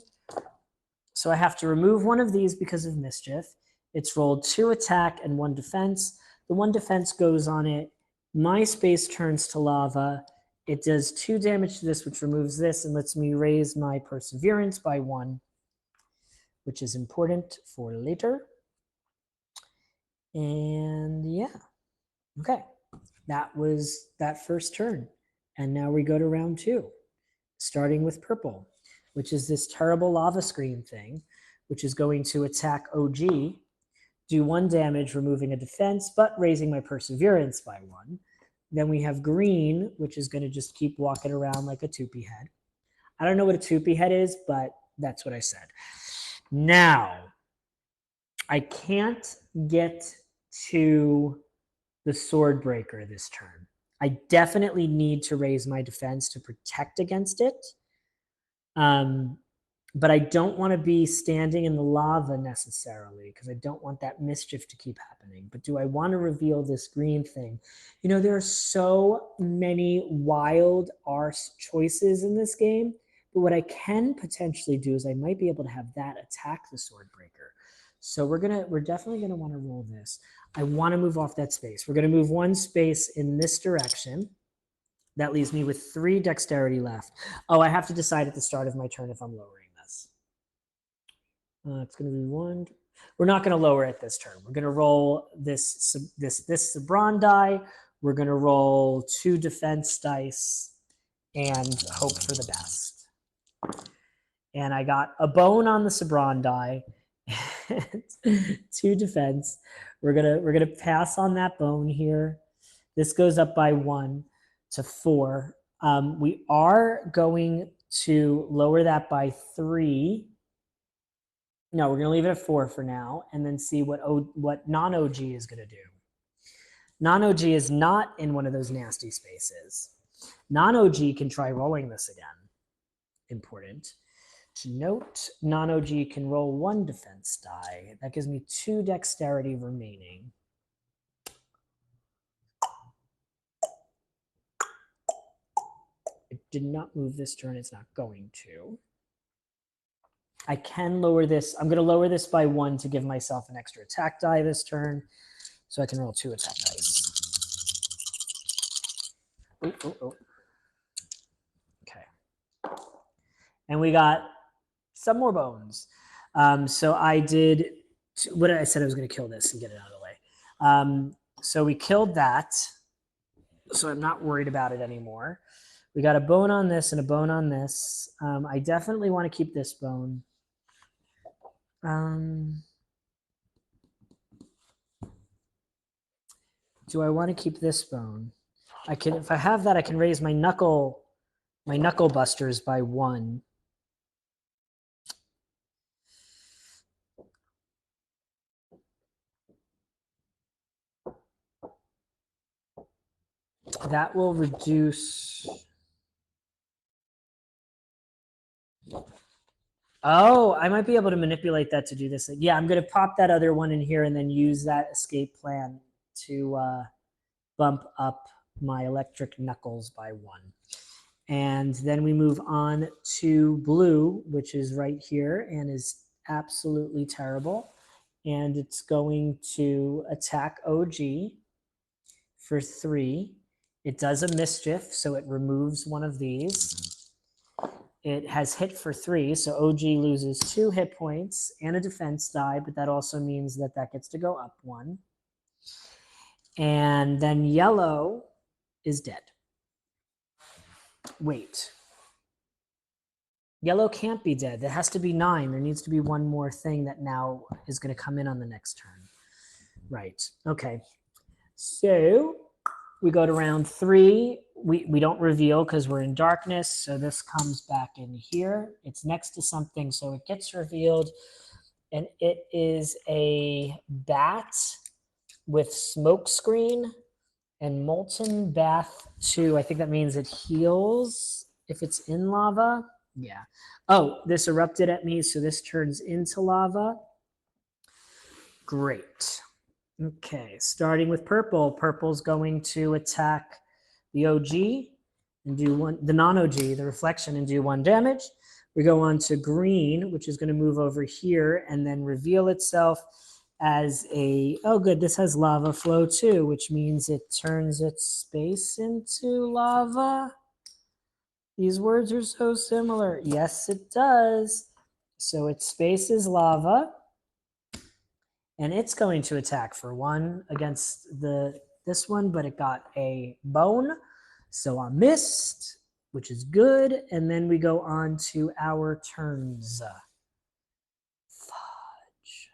So I have to remove one of these because of mischief. It's rolled 2 attack and 1 defense. The 1 defense goes on it. My space turns to lava. It does 2 damage to this, which removes this and lets me raise my perseverance by 1, which is important for later. And yeah, okay. That was that first turn. And now we go to round 2, starting with purple, which is this terrible lava screen thing, which is going to attack OG, do 1 damage, removing a defense, but raising my perseverance by 1. Then we have green, which is going to just keep walking around like a toopy head. I don't know what a toopy head is, but that's what I said. Now, I can't get to the sword breaker this turn. I definitely need to raise my defense to protect against it. But I don't want to be standing in the lava necessarily because I don't want that mischief to keep happening. But do I want to reveal this green thing? You know, there are so many wild arse choices in this game. But what I can potentially do is I might be able to have that attack the sword breaker. So we're definitely gonna want to roll this. I want to move off that space. We're gonna move 1 space in this direction. That leaves me with 3 dexterity left. Oh, I have to decide at the start of my turn if I'm lowering this. It's going to be 1. We're not going to lower it this turn. We're going to roll this Sabron die. We're going to roll 2 defense dice and hope for the best. And I got a bone on the Sabron die. 2 defense. We're gonna pass on that bone here. This goes up by 1 to 4. We are going to lower that by 3. No, we're going to leave it at 4 for now and then see what non-OG is going to do. Non-OG is not in one of those nasty spaces. Non-OG can try rolling this again. Important to note, non-OG can roll 1 defense die. That gives me 2 dexterity remaining. It did not move this turn. It's not going to. I can lower this. I'm going to lower this by 1 to give myself an extra attack die this turn. So I can roll 2 attack dice. Oh. Okay. And we got some more bones. So I did what I said I was going to kill this and get it out of the way. So we killed that. So I'm not worried about it anymore. We got a bone on this and a bone on this. I definitely want to keep this bone. Do I want to keep this bone? I can, if I have that, I can raise my knuckle busters by 1. That will reduce. Oh, I might be able to manipulate that to do this. Yeah, I'm going to pop that other one in here and then use that escape plan to bump up my electric knuckles by 1. And then we move on to blue, which is right here and is absolutely terrible. And it's going to attack OG for 3. It does a mischief, so it removes one of these. It has hit for 3, so OG loses 2 hit points and a defense die, but that also means that that gets to go up 1. And then yellow is dead. Wait. Yellow can't be dead. There has to be 9. There needs to be one more thing that now is going to come in on the next turn. Right. Okay. So we go to round 3. We don't reveal because we're in darkness. So this comes back in here. It's next to something, so it gets revealed. And it is a bat with smoke screen and molten bath 2. I think that means it heals if it's in lava. Yeah. Oh, this erupted at me, so this turns into lava. Great. Okay, starting with purple. Purple's going to attack the OG and do 1, the non-OG, the reflection, and do 1 damage. We go on to green, which is going to move over here and then reveal itself as a, oh good, this has lava flow too, which means it turns its space into lava. These words are so similar. Yes, it does. So its space is lava. And it's going to attack for 1 against this one, but it got a bone. So I missed, which is good. And then we go on to our turns. Fudge.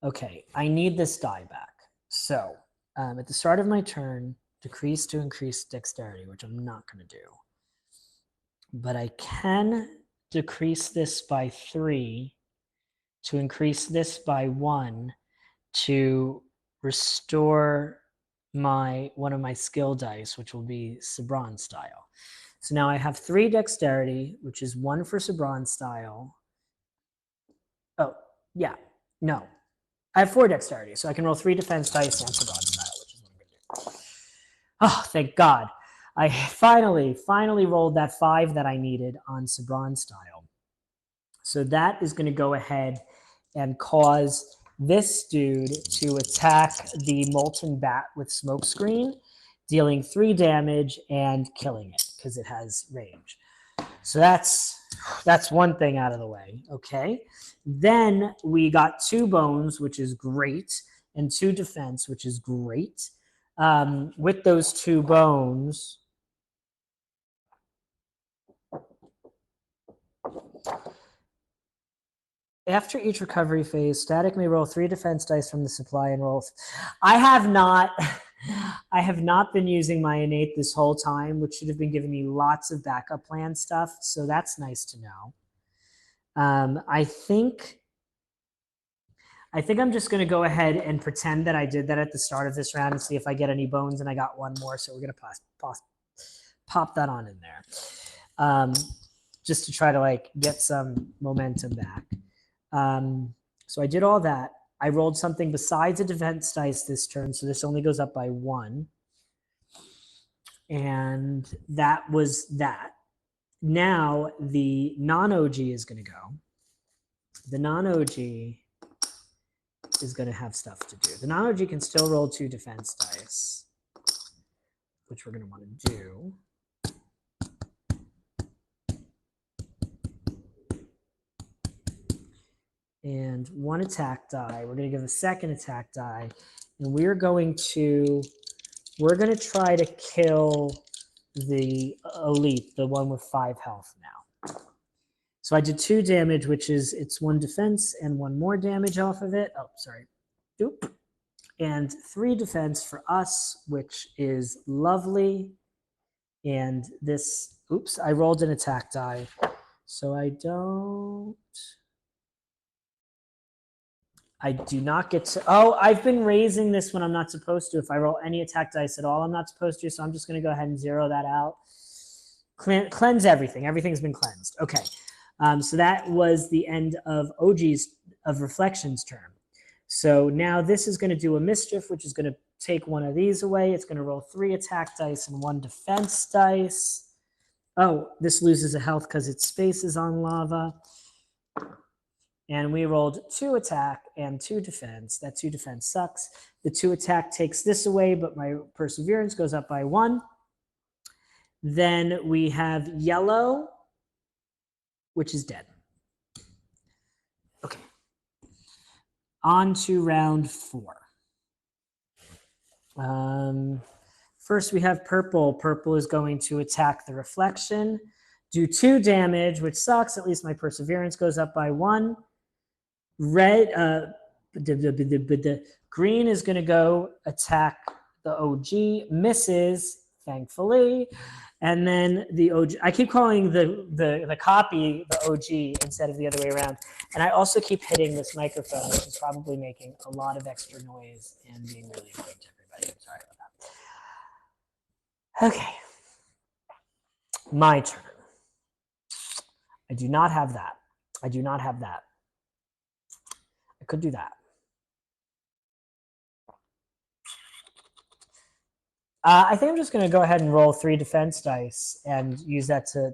Okay, I need this die back. So at the start of my turn, decrease to increase dexterity, which I'm not going to do. But I can decrease this by 3 to increase this by 1 to restore one of my skill dice, which will be Sabron style. So now I have 3 dexterity, which is 1 for Sabron style. Oh, yeah, no. I have 4 dexterity, so I can roll 3 defense dice and Sabron style, which is what I'm going to do. Oh, thank God. I finally rolled that 5 that I needed on Sabron style. So that is going to go ahead and cause this dude to attack the molten bat with smokescreen, dealing 3 damage and killing it because it has range. So that's one thing out of the way. Okay. Then we got 2 bones, which is great, and 2 defense, which is great. With those 2 bones, after each recovery phase, Static may roll 3 defense dice from the supply and roll. I have not been using my innate this whole time, which should have been giving me lots of backup plan stuff. So that's nice to know. I think I'm just going to go ahead and pretend that I did that at the start of this round and see if I get any bones, and I got 1 more. So we're going to pop that on in there, just to try to like get some momentum back. So I did all that. I rolled something besides a defense dice this turn, so this only goes up by 1. And that was that. Now the non-OG is going to go. The non-OG is going to have stuff to do. The non-OG can still roll 2 defense dice, which we're going to want to do. And 1 attack die. We're going to give a 2nd attack die, and we're going to try to kill the elite, the one with 5 health now. So I did 2 damage, which is it's 1 defense and 1 more damage off of it. Oh, sorry. Oop. And 3 defense for us, which is lovely. And this, oops, I rolled an attack die. So I do not get to, oh, I've been raising this when I'm not supposed to. If I roll any attack dice at all, I'm not supposed to. So I'm just going to go ahead and 0 that out. Cleanse everything. Everything's been cleansed. Okay. So that was the end of Reflection's turn. So now this is going to do a mischief, which is going to take one of these away. It's going to roll 3 attack dice and 1 defense dice. Oh, this loses a health because its space is on lava. And we rolled 2 attack and 2 defense. That 2 defense sucks. The 2 attack takes this away, but my perseverance goes up by 1. Then we have yellow, which is dead. Okay. On to round 4. First, we have purple. Purple is going to attack the reflection, do 2 damage, which sucks. At least my perseverance goes up by 1. Red, green is going to go attack the OG, misses, thankfully. And then the OG, I keep calling the copy the OG instead of the other way around. And I also keep hitting this microphone, which is probably making a lot of extra noise and being really annoying to everybody. I'm sorry about that. Okay. My turn. I do not have that. I do not have that. I could do that. I think I'm just going to go ahead and roll 3 defense dice and use that to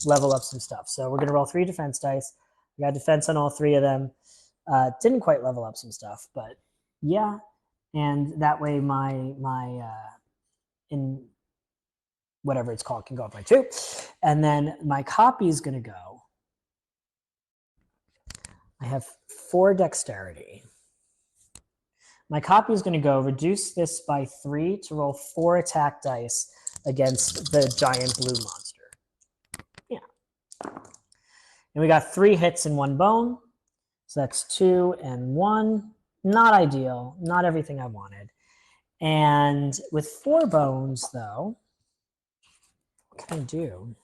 level up some stuff. So we're going to roll 3 defense dice. We got defense on all 3 of them. Didn't quite level up some stuff, but yeah. And that way my in whatever it's called can go up by 2. And then my copy is going to go. I have 4 dexterity. My copy is going to go reduce this by 3 to roll 4 attack dice against the giant blue monster. Yeah. And we got 3 hits and 1 bone. So that's 2 and 1. Not ideal. Not everything I wanted. And with 4 bones, though, what can I do?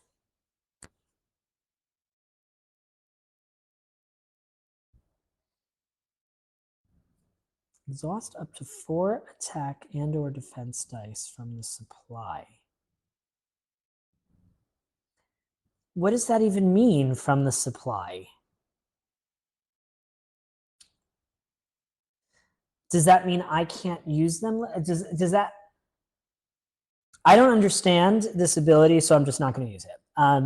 Exhaust up to 4 attack and or defense dice from the supply. What does that even mean, from the supply? Does that mean I can't use them? Does that? I don't understand this ability, so I'm just not going to use it.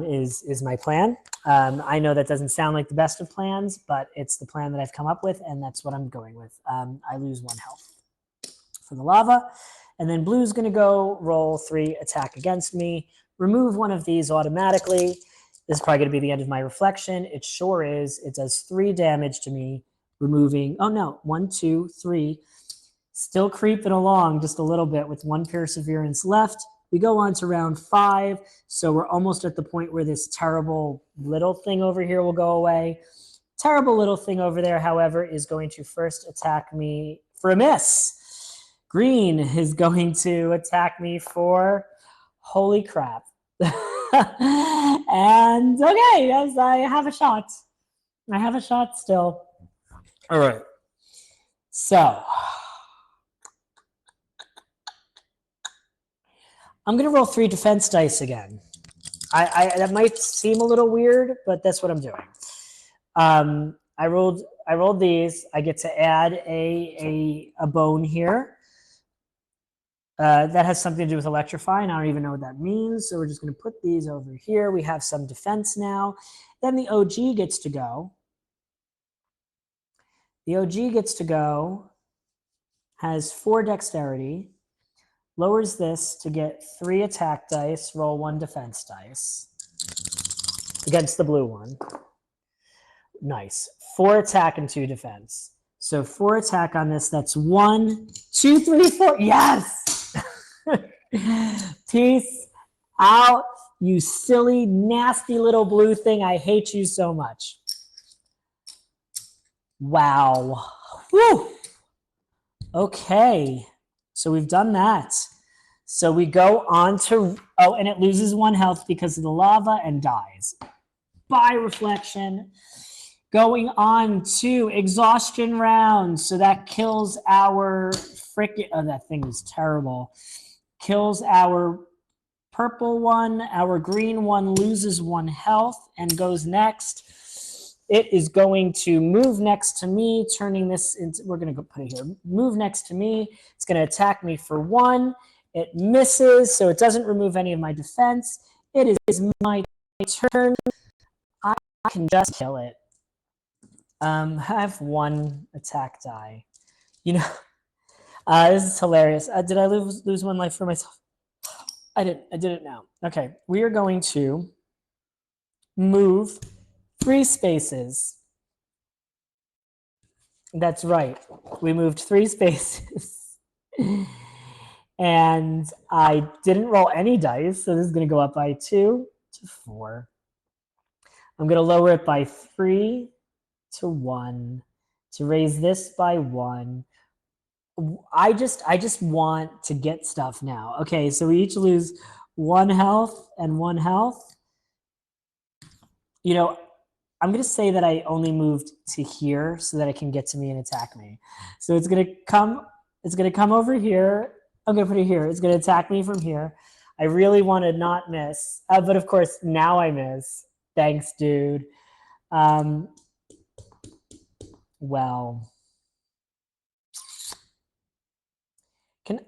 Is my plan. I know that doesn't sound like the best of plans, but it's the plan that I've come up with, and that's what I'm going with. I lose 1 health for the lava, and then blue's going to go roll 3 attack against me, remove 1 of these automatically. This is probably going to be the end of my reflection. It sure is. It does 3 damage to me, removing, oh no, 1, 2, 3. Still creeping along just a little bit with 1 perseverance left. We go on to round 5, so we're almost at the point where this terrible little thing over here will go away. Terrible little thing over there, however, is going to first attack me for a miss. Green is going to attack me for, holy crap. And okay, yes, I have a shot. I have a shot still. All right. So I'm going to roll 3 defense dice again. That might seem a little weird, but that's what I'm doing. I rolled these. I get to add a bone here. That has something to do with electrifying. I don't even know what that means. So we're just going to put these over here. We have some defense now. Then the OG gets to go. The OG gets to go. Has 4 dexterity. Lowers this to get 3 attack dice, roll 1 defense dice against the blue one. Nice. 4 attack and 2 defense. So 4 attack on this. That's 1, 2, 3, 4. Yes! Peace out, you silly, nasty little blue thing. I hate you so much. Wow. Whew. Okay. So we've done that. So we go on to, oh, and it loses 1 health because of the lava and dies. By reflection. Going on to exhaustion rounds. So that kills our frickin', oh, that thing is terrible. Kills our purple one. Our green one loses 1 health and goes next. It is going to move next to me, turning this into, we're going to go put it here, move next to me. It's going to attack me for 1. It misses, so it doesn't remove any of my defense. It is my turn. I can just kill it. I have one attack die. You know, this is hilarious. Did I lose one life for myself? I didn't now. Okay, we are going to move 3 spaces. That's right. We moved 3 spaces. And I didn't roll any dice, so this is going to go up by 2 to 4. I'm going to lower it by 3 to 1 to raise this by 1. I just want to get stuff now. Okay, so we each lose 1 health and 1 health. You know, I'm going to say that I only moved to here so that it can get to me and attack me. So it's going to come over here. I'm going to put it here. It's going to attack me from here. I really want to not miss. But of course, now I miss. Thanks, dude. Well,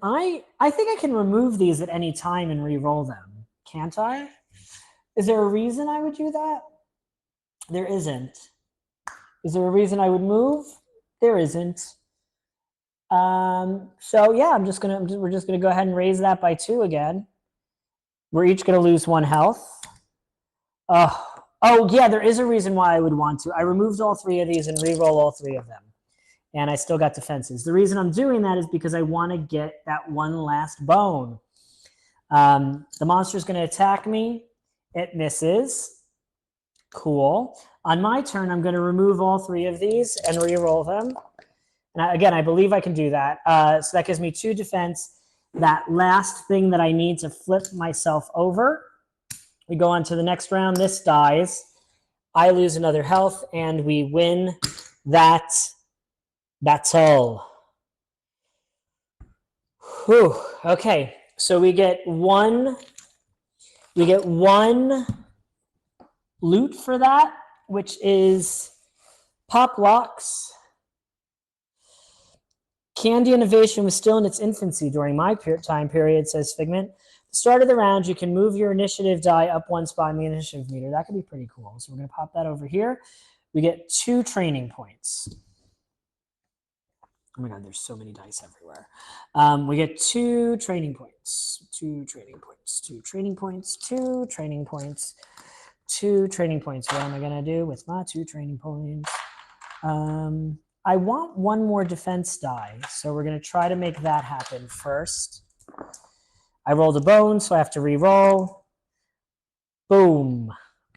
I think I can remove these at any time and re-roll them. Can't I? Is there a reason I would do that? There isn't. Is there a reason I would move? There isn't. So yeah, we're just gonna go ahead and raise that by 2 again. We're each gonna lose 1 health. Oh yeah, there is a reason why I would want to. I removed all 3 of these and re-roll all 3 of them. And I still got defenses. The reason I'm doing that is because I want to get that 1 last bone. The monster's going to attack me. It misses. Cool. On my turn, I'm going to remove all 3 of these and re-roll them. And again, I believe I can do that. So that gives me 2 defense. That last thing that I need to flip myself over. We go on to the next round. This dies. I lose another health, and we win that battle. Whew. Okay, so we get one loot for that, which is pop locks. Candy innovation was still in its infancy during my time period, says Figment. At the start of the round, you can move your initiative die up 1 spot in the initiative meter. That could be pretty cool. So we're going to pop that over here. We get 2 training points. Oh my God, there's so many dice everywhere. We get 2 training points, 2 training points, 2 training points, 2 training points, 2 training points. What am I going to do with my 2 training points? I want 1 more defense die, so we're going to try to make that happen first. I rolled a bone, so I have to re-roll. Boom.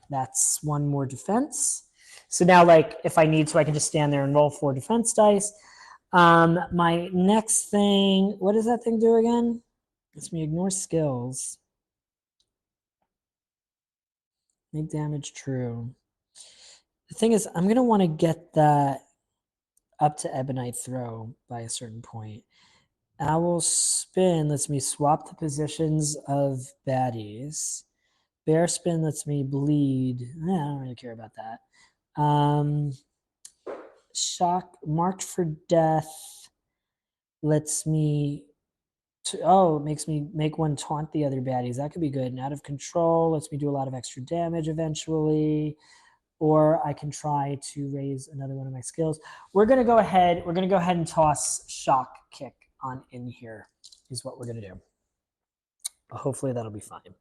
That's 1 more defense. So now, like, if I need to, I can just stand there and roll 4 defense dice. My next thing, what does that thing do again? Lets me ignore skills. Make damage true. The thing is, I'm going to want to get that up to Ebonite Throw by a certain point. Owl Spin lets me swap the positions of baddies. Bear Spin lets me bleed. I don't really care about that. Shock Marked for Death lets me it makes me make 1 taunt the other baddies. That could be good. And Out of Control lets me do a lot of extra damage eventually. Or I can try to raise another one of my skills. We're gonna go ahead and toss Shock Kick on in here, is what we're gonna do. Hopefully that'll be fine.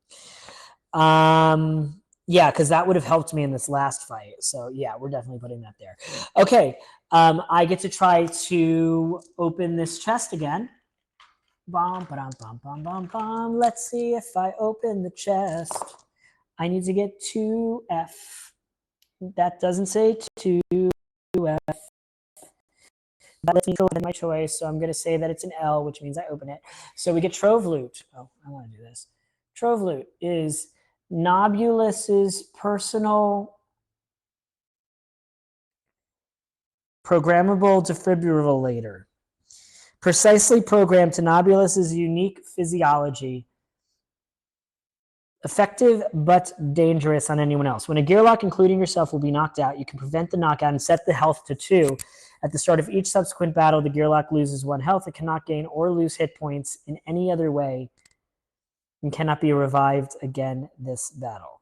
Yeah, because that would have helped me in this last fight. So yeah, we're definitely putting that there. Okay, I get to try to open this chest again. Bum, ba-dum, bum, bum, bum, bum. Let's see if I open the chest. I need to get 2F. That doesn't say 2F. That lets me go ahead my choice, so I'm going to say that it's an L, which means I open it. So we get Trove Loot. Oh, I want to do this. Trove Loot is Nobulus's personal programmable defibrillator. Precisely programmed to Nobulus's unique physiology. Effective but dangerous on anyone else. When a gearlock, including yourself, will be knocked out, you can prevent the knockout and set the health to 2. At the start of each subsequent battle, the gearlock loses 1 health. It cannot gain or lose hit points in any other way and cannot be revived again this battle.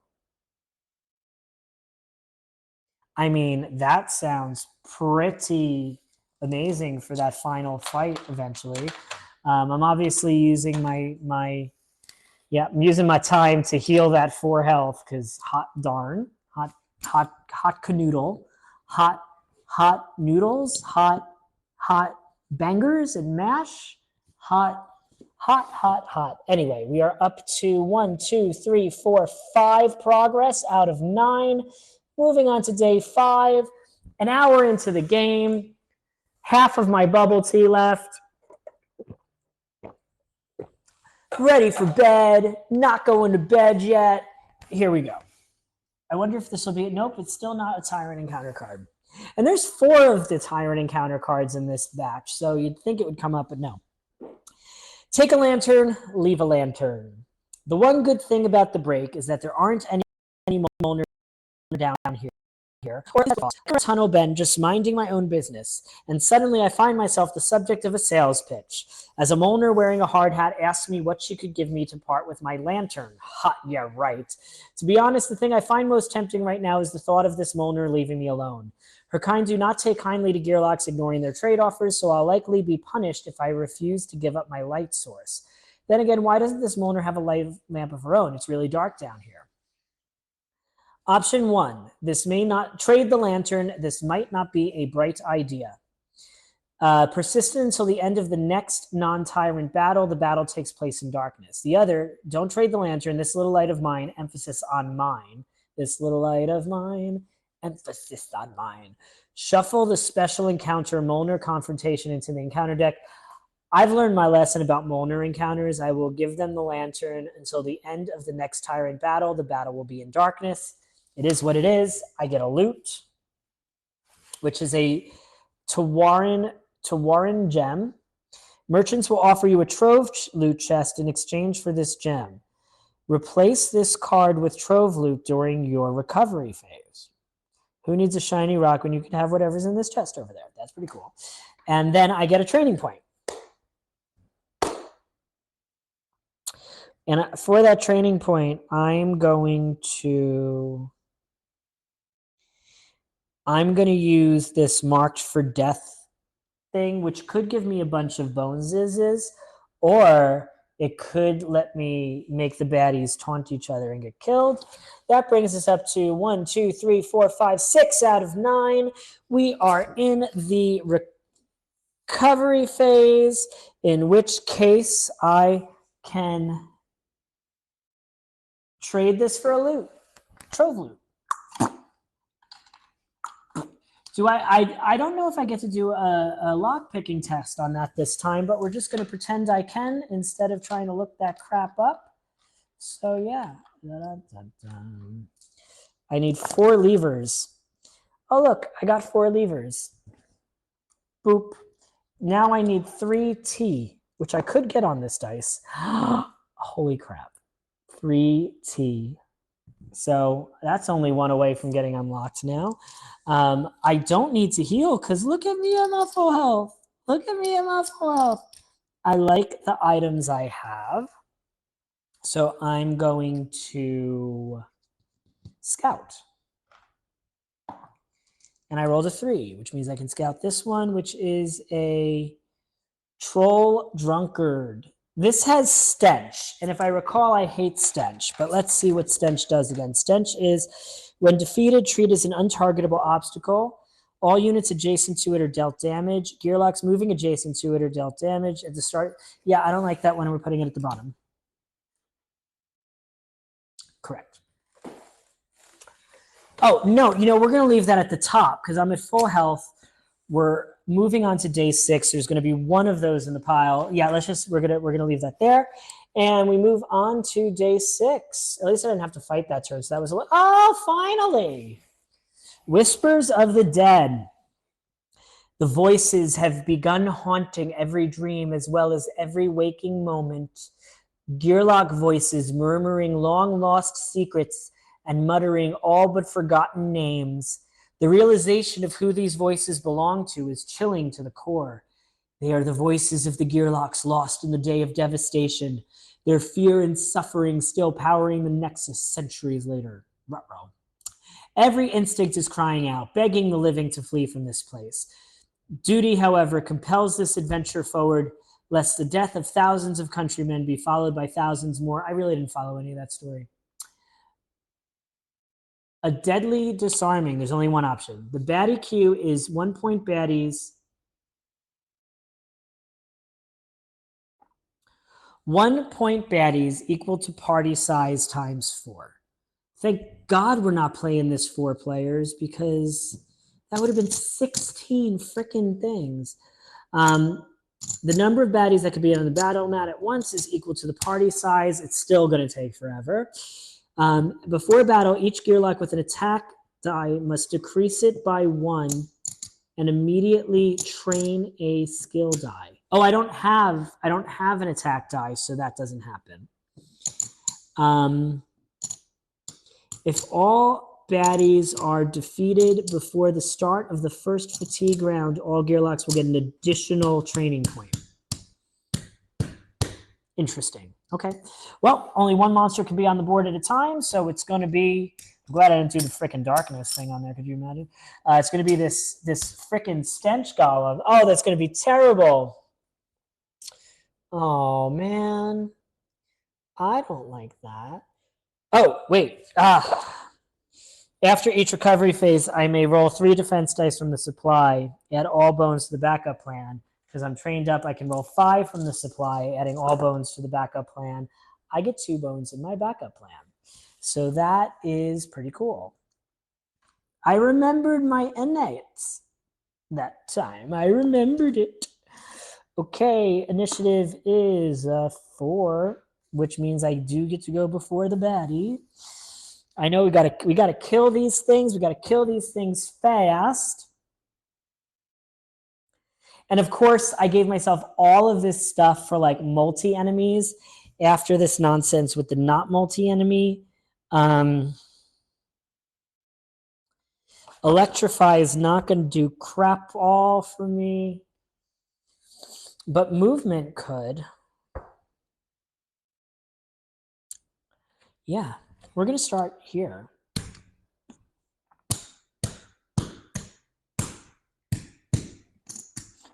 I mean, that sounds pretty amazing for that final fight eventually. I'm obviously using I'm using my time to heal that 4 health because hot canoodle, hot noodles, hot bangers and mash, hot. Anyway, we are up to 1, 2, 3, 4, 5 progress out of 9. Moving on to day 5, an hour into the game, half of my bubble tea left. Ready for bed, not going to bed yet. Here we go. I wonder if this will be, nope, it's still not a Tyrant Encounter card. And there's 4 of the Tyrant Encounter cards in this batch, so you'd think it would come up, but no. Take a lantern, leave a lantern. The one good thing about the break is that there aren't any Molnar down here. Or a tunnel bend, just minding my own business, and suddenly I find myself the subject of a sales pitch, as a Molnar wearing a hard hat asks me what she could give me to part with my lantern. Ha, yeah, right. To be honest, the thing I find most tempting right now is the thought of this Molnar leaving me alone. Her kind do not take kindly to Gearlocks ignoring their trade offers, so I'll likely be punished if I refuse to give up my light source. Then again, why doesn't this Molnar have a light lamp of her own? It's really dark down here. Option 1, this may not trade the lantern. This might not be a bright idea. Persistent until the end of the next non-tyrant battle. The battle takes place in darkness. The other, don't trade the lantern. This little light of mine, emphasis on mine. This little light of mine, emphasis on mine. Shuffle the special encounter Molnar confrontation into the encounter deck. I've learned my lesson about Molnar encounters. I will give them the lantern until the end of the next tyrant battle. The battle will be in darkness. It is what it is. I get a loot, which is a Tawaran gem. Merchants will offer you a trove loot chest in exchange for this gem. Replace this card with trove loot during your recovery phase. Who needs a shiny rock when you can have whatever's in this chest over there? That's pretty cool. And then I get a training point. And for that training point, I'm going to use this marked for death thing, which could give me a bunch of boneses, or it could let me make the baddies taunt each other and get killed. That brings us up to 1, 2, 3, 4, 5, 6 out of 9. We are in the recovery phase, in which case I can trade this for a loot, trove loot. I don't know if I get to do a lock picking test on that this time, but we're just going to pretend I can instead of trying to look that crap up. So yeah, I need 4 levers. Oh look, I got 4 levers. Boop. Now I need 3 T, which I could get on this dice. Holy crap. 3 T. So that's only 1 away from getting unlocked now. I don't need to heal because look at me, I'm at full health. Look at me, I'm at full health. I like the items I have. So I'm going to scout. And I rolled a 3, which means I can scout this one, which is a Troll Drunkard. This has Stench, and if I recall, I hate Stench, but let's see what Stench does again. Stench is, when defeated, treat as an untargetable obstacle. All units adjacent to it are dealt damage. Gearlocks moving adjacent to it are dealt damage. At the start, yeah, I don't like that when we're putting it at the bottom. Correct. Oh, no, we're going to leave that at the top because I'm at full health. We're moving on to day 6. There's going to be 1 of those in the pile. Yeah, we're gonna leave that there, and we move on to day 6. At least I didn't have to fight that turn, so that was finally, Whispers of the Dead. The voices have begun haunting every dream as well as every waking moment. Gearlock voices murmuring long lost secrets and muttering all but forgotten names. The realization of who these voices belong to is chilling to the core. They are the voices of the Gearlocks lost in the day of devastation, their fear and suffering still powering the Nexus centuries later. Ruh-roh. Every instinct is crying out, begging the living to flee from this place. Duty, however, compels this adventure forward, lest the death of thousands of countrymen be followed by thousands more. I really didn't follow any of that story. A deadly disarming. There's only one option. The baddie queue is 1 point baddies. 1 point baddies equal to party size times 4. Thank God we're not playing this 4 players, because that would have been 16 freaking things. The number of baddies that could be on the battle mat at once is equal to the party size. It's still going to take forever. Before battle, each Gearlock with an attack die must decrease it by 1 and immediately train a skill die. Oh, I don't have an attack die, so that doesn't happen. If all baddies are defeated before the start of the first fatigue round, all Gearlocks will get an additional training point. Interesting. Okay. Well, only one monster can be on the board at a time, so it's going to be... I'm glad I didn't do the frickin' darkness thing on there. Could you imagine? It's going to be this frickin' stench golem. Oh, that's going to be terrible. Oh, man. I don't like that. Oh, wait. After each recovery phase, I may roll 3 defense dice from the supply, add all bones to the backup plan. Because I'm trained up, I can roll 5 from the supply, adding all bones to the backup plan. I get 2 bones in my backup plan. So that is pretty cool. I remembered my innates that time. I remembered it. Okay, initiative is 4, which means I do get to go before the baddie. I know we gotta kill these things. We gotta kill these things fast. And of course, I gave myself all of this stuff for like multi-enemies after this nonsense with the not multi-enemy. Electrify is not going to do crap all for me, but movement could. Yeah, we're going to start here.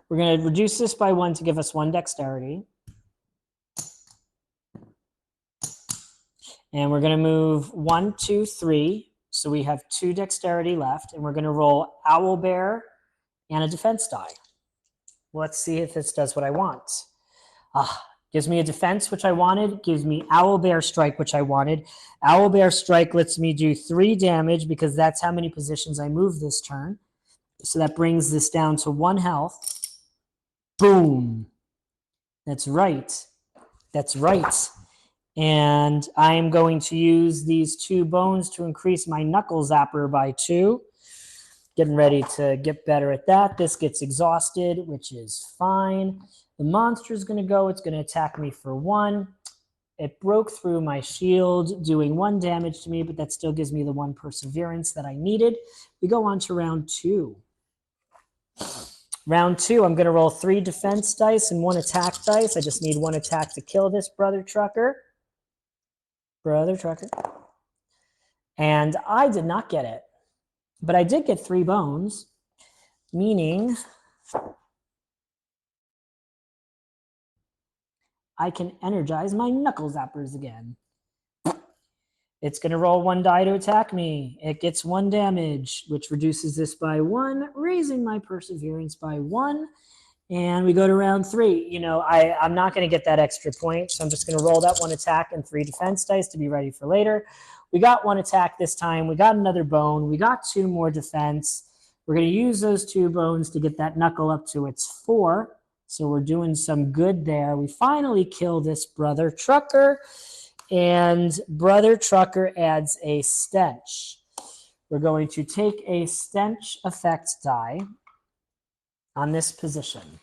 We're going to reduce this by 1 to give us 1 dexterity. And we're going to move 1, 2, 3. So we have 2 dexterity left. And we're going to roll Owl Bear and a defense die. Let's see if this does what I want. Gives me a defense, which I wanted. Gives me Owl Bear Strike, which I wanted. Owl Bear Strike lets me do 3 damage because that's how many positions I move this turn. So that brings this down to 1 health. Boom. That's right. That's right. And I am going to use these 2 bones to increase my Knuckle Zapper by 2. Getting ready to get better at that. This gets exhausted, which is fine. The monster is going to go. It's going to attack me for 1. It broke through my shield, doing 1 damage to me, but that still gives me the 1 perseverance that I needed. We go on to round 2. Round 2, I'm going to roll 3 defense dice and 1 attack dice. I just need 1 attack to kill this brother trucker. Brother trucker. And I did not get it. But I did get 3 bones, meaning I can energize my Knuckle Zappers again. It's going to roll 1 die to attack me. It gets 1 damage, which reduces this by 1, raising my perseverance by 1. And we go to round 3. You know, I'm not going to get that extra point, so I'm just going to roll that 1 attack and 3 defense dice to be ready for later. We got 1 attack this time. We got another bone. We got 2 more defense. We're going to use those 2 bones to get that knuckle up to its 4. So we're doing some good there. We finally kill this brother trucker. And brother trucker adds a stench. We're going to take a stench effect die on this position.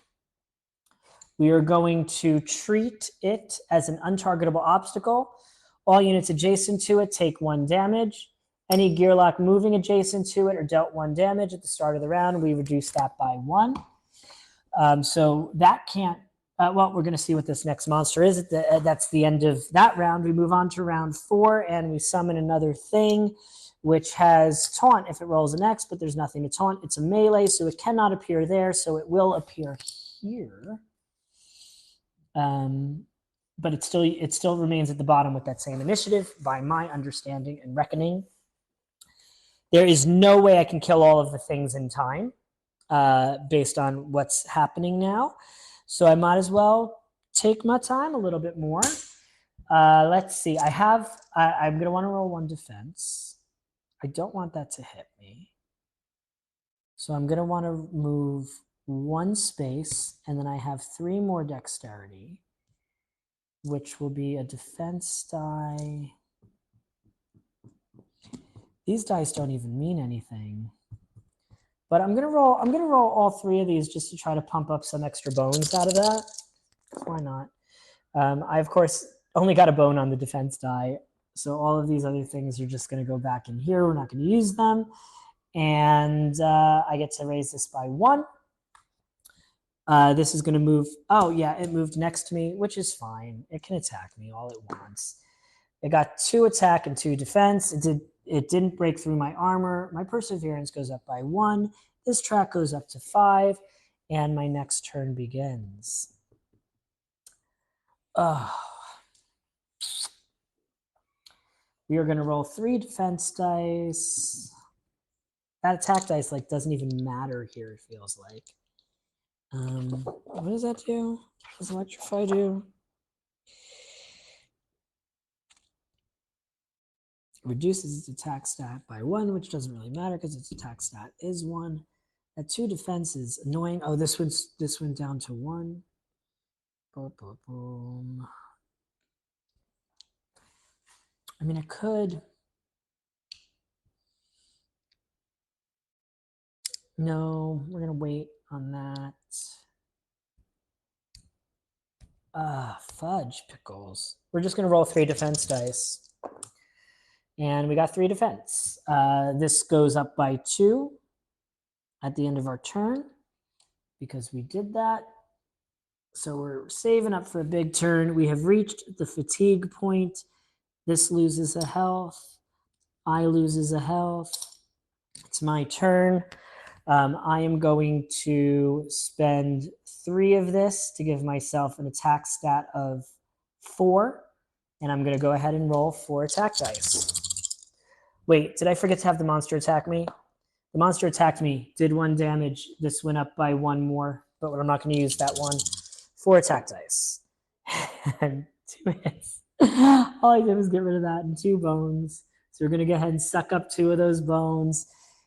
We are going to treat it as an untargetable obstacle. All units adjacent to it take 1 damage. Any Gearlock moving adjacent to it are dealt 1 damage at the start of the round. We reduce that by 1. So that can't, well, we're going to see what this next monster is. That's the end of that round. We move on to round 4, and we summon another thing, which has taunt if it rolls an X, but there's nothing to taunt. It's a melee, so it cannot appear there, so it will appear here. But it still remains at the bottom with that same initiative, by my understanding and reckoning. There is no way I can kill all of the things in time, based on what's happening now. So I might as well take my time a little bit more. Let's see. I'm going to want to roll 1 defense. I don't want that to hit me. So I'm going to want to move 1 space, and then I have 3 more dexterity, which will be a defense die. These dice don't even mean anything. But I'm gonna roll all 3 of these just to try to pump up some extra bones out of that. Why not? I of course only got a bone on the defense die, so all of these other things are just gonna go back in here. We're not gonna use them, and I get to raise this by 1. This is gonna move. Oh yeah, it moved next to me, which is fine. It can attack me all at once. It got 2 attack and 2 defense. It didn't break through my armor. My perseverance goes up by 1. This track goes up to 5, and my next turn begins. We are going to roll 3 defense dice. That attack dice doesn't even matter here, it feels like. What does that do? What does Electrify do? Reduces its attack stat by 1, which doesn't really matter because its attack stat is 1. At 2 defense is annoying. Oh, this went down to 1. Boom, boom, boom. I mean, I could. No, we're gonna wait on that. Fudge pickles. We're just gonna roll 3 defense dice. And we got 3 defense. This goes up by 2 at the end of our turn because we did that. So we're saving up for a big turn. We have reached the fatigue point. This loses a health. I loses a health. It's my turn. I am going to spend 3 of this to give myself an attack stat of 4. And I'm going to go ahead and roll 4 attack dice. Wait, did I forget to have the monster attack me? The monster attacked me, did 1 damage. This went up by 1 more, but I'm not going to use that one. 4 attack dice. And 2 hits. All I did was get rid of that and 2 bones. So we're going to go ahead and suck up 2 of those bones.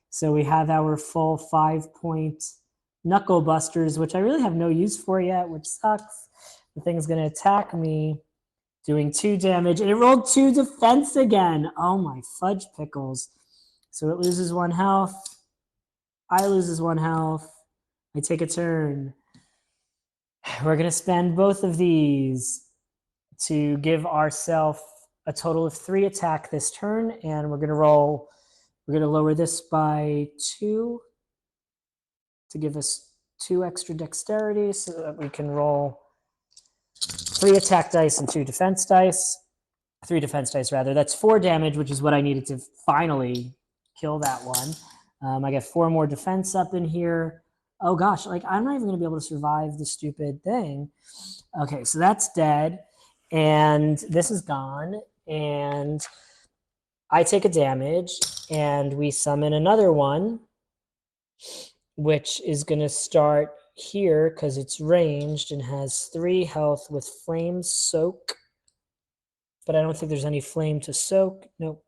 So we have our full 5-point knuckle busters, which I really have no use for yet, which sucks. The thing's going to attack me, doing 2 damage, and it rolled 2 defense again. Oh my fudge pickles. So it loses 1 health. I loses 1 health. I take a turn. We're going to spend both of these to give ourselves a total of 3 attack this turn, and we're going to lower this by 2 to give us 2 extra dexterity so that we can roll 3 attack dice and 2 defense dice. 3 defense dice, rather. That's 4 damage, which is what I needed to finally kill that one. I get 4 more defense up in here. Oh gosh, I'm not even going to be able to survive the stupid thing. Okay, so that's dead. And this is gone. And I take a damage, and we summon another one, which is going to start here because it's ranged and has 3 health with flame soak. But I don't think there's any flame to soak. Nope.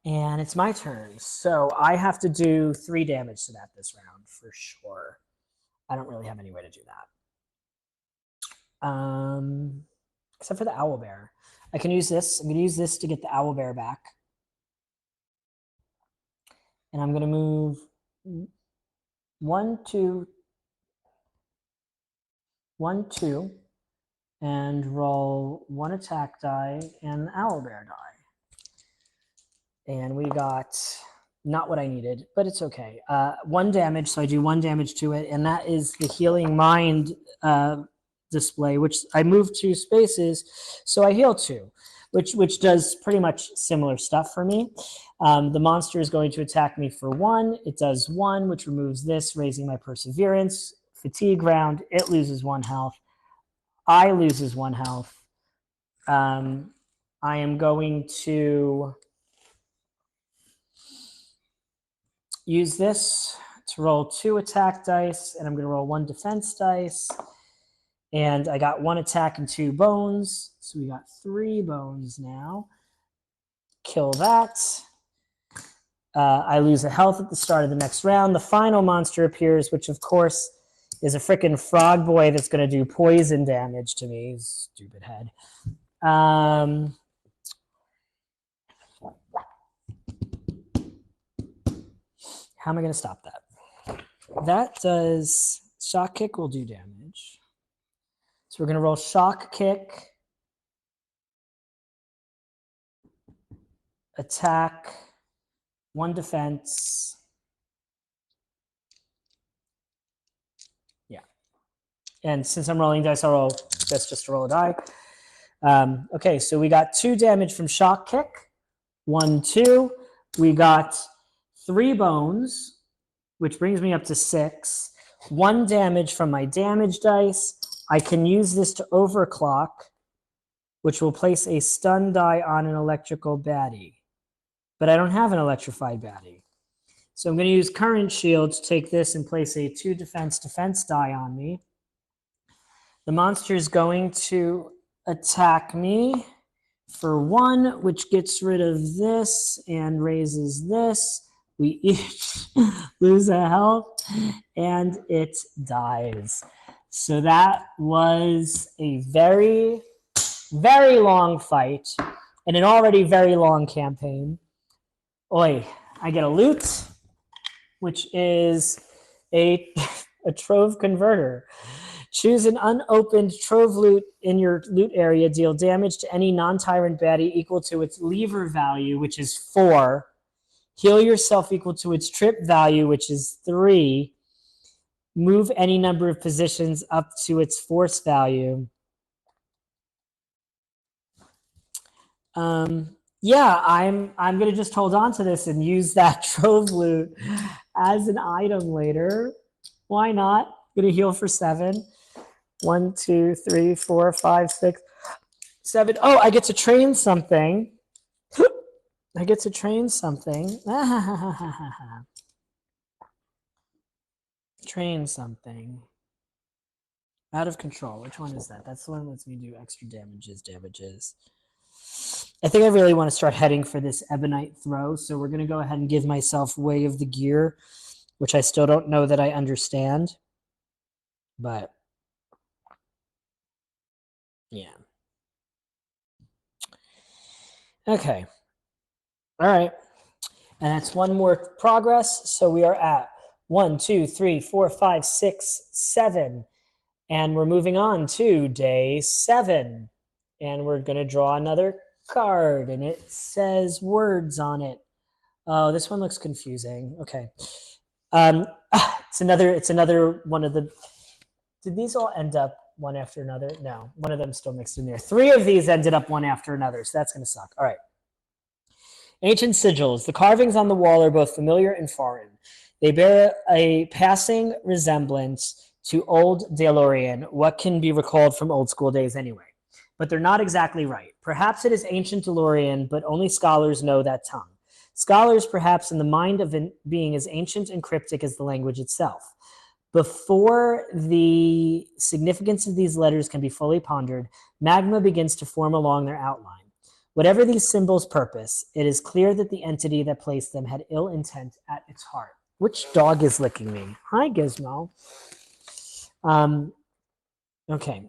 And it's my turn. So I have to do 3 damage to that this round for sure. I don't really have any way to do that. Except for the owlbear. I can use this. I'm going to use this to get the owlbear back. And I'm going to move 1, 2, 1, 2, and roll 1 attack die and the owlbear die. And we got Not what I needed, but it's okay. 1 damage, so I do 1 damage to it, and that is the Healing Mind display, which I moved 2 spaces, so I heal 2, which does pretty much similar stuff for me. The monster is going to attack me for 1. It does 1, which removes this, raising my perseverance. Fatigue round, it loses 1 health. I loses 1 health. I am going to use this to roll 2 attack dice, and I'm going to roll 1 defense dice. And I got 1 attack and 2 bones, so we got 3 bones now. Kill that. I lose a health at the start of the next round. The final monster appears, which of course is a freaking frog boy that's going to do poison damage to me. Stupid head. How am I going to stop that? That does shock kick will do damage. So we're going to roll shock kick, attack, 1 defense. Yeah. And since I'm rolling dice, I'll roll this just to roll a die. Okay, so we got 2 damage from shock kick. 1, 2. We got 3 bones, which brings me up to 6. 1 damage from my damage dice. I can use this to overclock, which will place a stun die on an electrical baddie. But I don't have an electrified baddie. So I'm going to use current shield to take this and place a 2 defense die on me. The monster is going to attack me for 1, which gets rid of this and raises this. We each lose a health, and it dies. So that was a very, very long fight and an already very long campaign. Oi, I get a loot, which is a trove converter. Choose an unopened trove loot in your loot area. Deal damage to any non-tyrant baddie equal to its lever value, which is 4. Heal yourself equal to its trip value, which is 3. Move any number of positions up to its force value. Yeah, I'm gonna just hold on to this and use that trove loot as an item later. Why not? I'm gonna heal for 7. 1, 2, 3, 4, 5, 6, 7. Oh, I get to train something. I get to train something. Train something. Out of control. Which one is that? That's the one that lets me do extra damages. I think I really want to start heading for this Ebonite throw, so we're going to go ahead and give myself Way of the Gear, which I still don't know that I understand. But, yeah. Okay. All right. And that's 1 more progress, so we are at 1, 2, 3, 4, 5, 6, 7. And we're moving on to day 7. And we're going to draw another card, and it says words on it. Oh, this one looks confusing. Okay. It's another one of the... Did these all end up one after another? No, one of them still mixed in there. 3 of these ended up one after another, so that's going to suck. All right. Ancient sigils. The carvings on the wall are both familiar and foreign. They bear a passing resemblance to old Delorian, what can be recalled from old school days anyway. But they're not exactly right. Perhaps it is ancient Delorian, but only scholars know that tongue. Scholars, perhaps in the mind of being as ancient and cryptic as the language itself. Before the significance of these letters can be fully pondered, magma begins to form along their outline. Whatever these symbols' purpose, it is clear that the entity that placed them had ill intent at its heart. Which dog is licking me? Hi, Gizmo. Okay.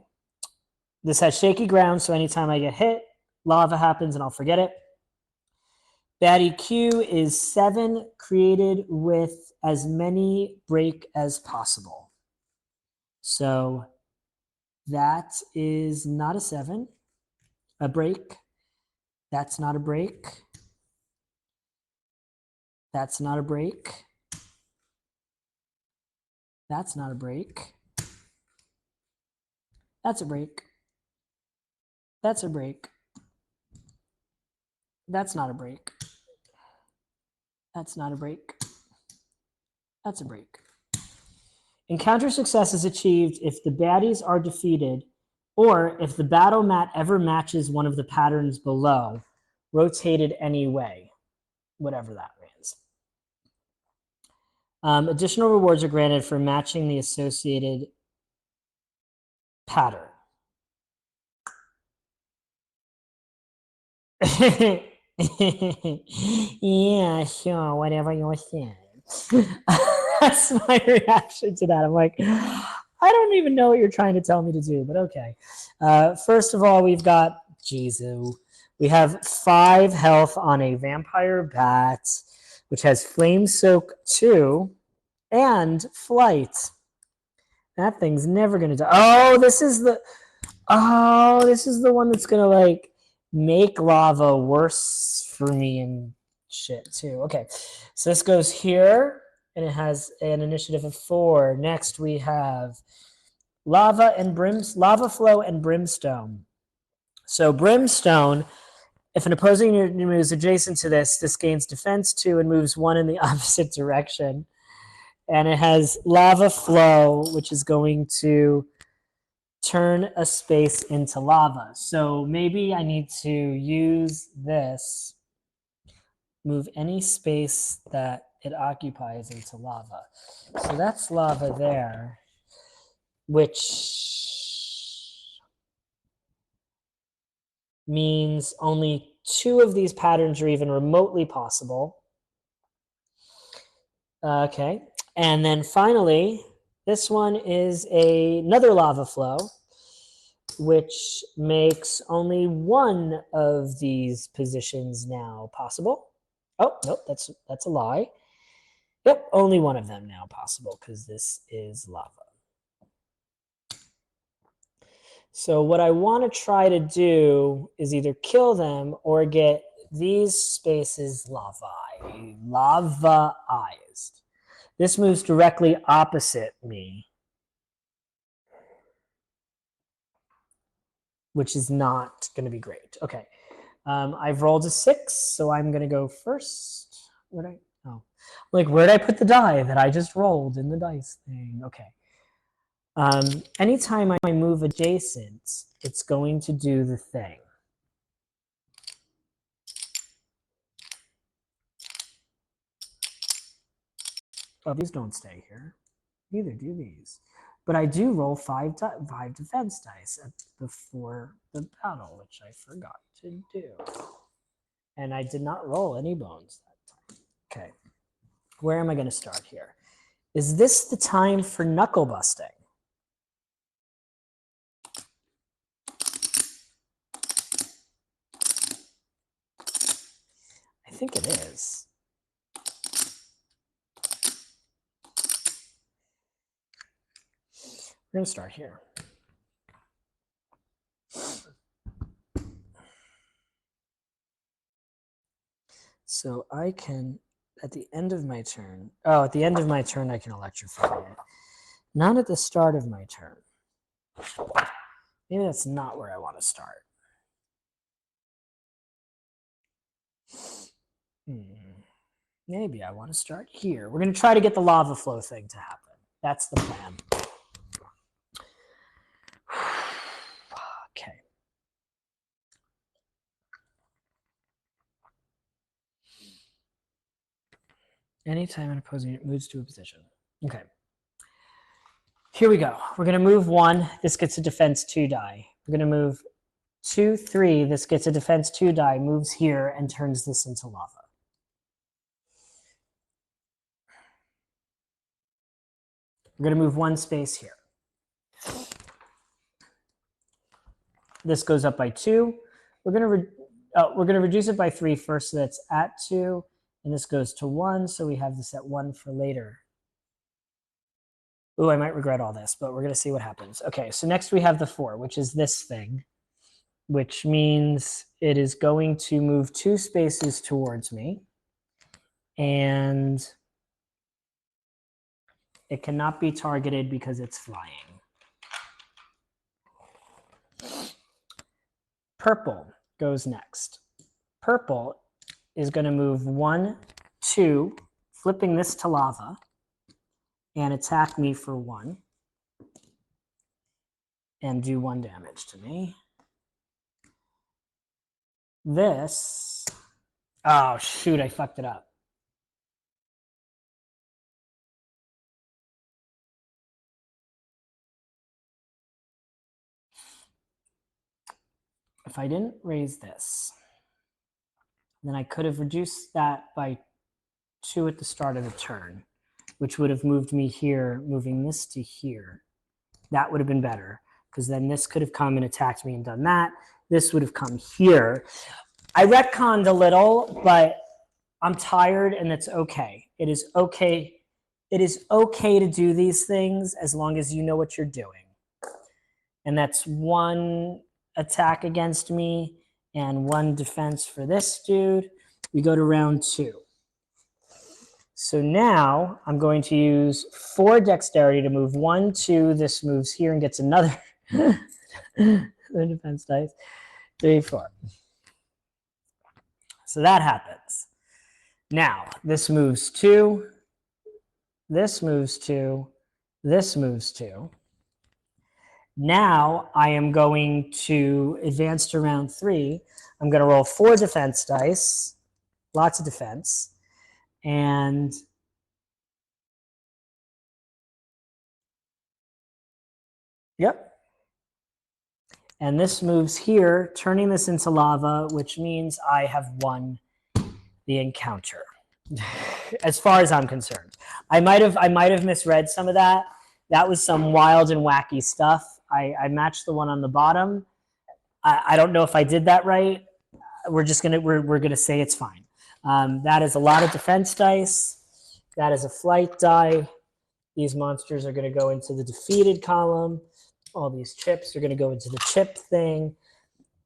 This has shaky ground, so anytime I get hit, lava happens and I'll forget it. Baddie Q is 7, created with as many break as possible. So that is not a 7. A break. That's not a break. That's not a break. That's not a break. That's a break. That's a break. That's not a break. That's not a break. That's a break. Encounter success is achieved if the baddies are defeated or if the battle mat ever matches one of the patterns below, rotated any way, whatever that means. Additional rewards are granted for matching the associated pattern. Yeah, sure, whatever you say. That's my reaction to that. I'm like, I don't even know what you're trying to tell me to do, but okay. First of all, we've got Jizu. We have 5 health on a vampire bat, which has Flame Soak 2 and Flight. That thing's never going to die. Oh, this is the one that's going to like make lava worse for me and shit too. Okay, so this goes here, and it has an initiative of 4. Next, we have lava flow and brimstone. So brimstone, if an opposing unit moves adjacent to this gains defense 2 and moves 1 in the opposite direction. And it has lava flow, which is going to turn a space into lava. So maybe I need to use this, move any space that it occupies into lava. So that's lava there, which means only 2 of these patterns are even remotely possible. Okay, and then finally, this one is another lava flow, which makes only 1 of these positions now possible. Oh, nope, that's a lie. Yep, only 1 of them now possible because this is lava. So what I want to try to do is either kill them or get these spaces lavaized. This moves directly opposite me, which is not going to be great. Okay, I've rolled a 6, so I'm going to go first. Where'd I put the die that I just rolled in the dice thing? Okay. Anytime I move adjacent, it's going to do the thing. Oh, these don't stay here. Neither do these. But I do roll 5 defense dice before the battle, which I forgot to do. And I did not roll any bones that time. Okay. Where am I going to start here? Is this the time for knuckle busting? I think it is. We're going to start here. So I can, at the end of my turn, I can electrify it. Not at the start of my turn. Maybe that's not where I want to start. Maybe I want to start here. We're going to try to get the lava flow thing to happen. That's the plan. Okay. Anytime an opposing unit moves to a position. Okay. Here we go. We're going to move 1. This gets a defense 2 die. We're going to move 2, 3. This gets a defense 2 die, moves here, and turns this into lava. We're going to move 1 space here. This goes up by 2. We're going to reduce it by 3 first, so that's at 2. And this goes to 1, so we have this at 1 for later. Ooh, I might regret all this, but we're going to see what happens. Okay, so next we have the 4, which is this thing, which means it is going to move 2 spaces towards me. And it cannot be targeted because it's flying. Purple goes next. Purple is going to move 1, 2, flipping this to lava, and attack me for 1, and do 1 damage to me. This, oh shoot, I fucked it up. If I didn't raise this, then I could have reduced that by 2 at the start of the turn, which would have moved me here, moving this to here. That would have been better, because then this could have come and attacked me and done that. This would have come here. I retconned a little, but I'm tired, and it's okay. It is okay. It is okay to do these things as long as you know what you're doing. And that's 1 attack against me and 1 defense for this dude. We go to round 2. So now I'm going to use 4 dexterity to move 1, 2. This moves here and gets another defense dice. 3, 4. So that happens. Now this moves 2. This moves 2. This moves 2. Now I am going to advance to round 3. I'm going to roll 4 defense dice, lots of defense, and yep. And this moves here, turning this into lava, which means I have won the encounter, as far as I'm concerned. I might have misread some of that. That was some wild and wacky stuff. I matched the one on the bottom. I don't know if I did that right. We're gonna say it's fine. That is a lot of defense dice. That is a flight die. These monsters are gonna go into the defeated column. All these chips are gonna go into the chip thing.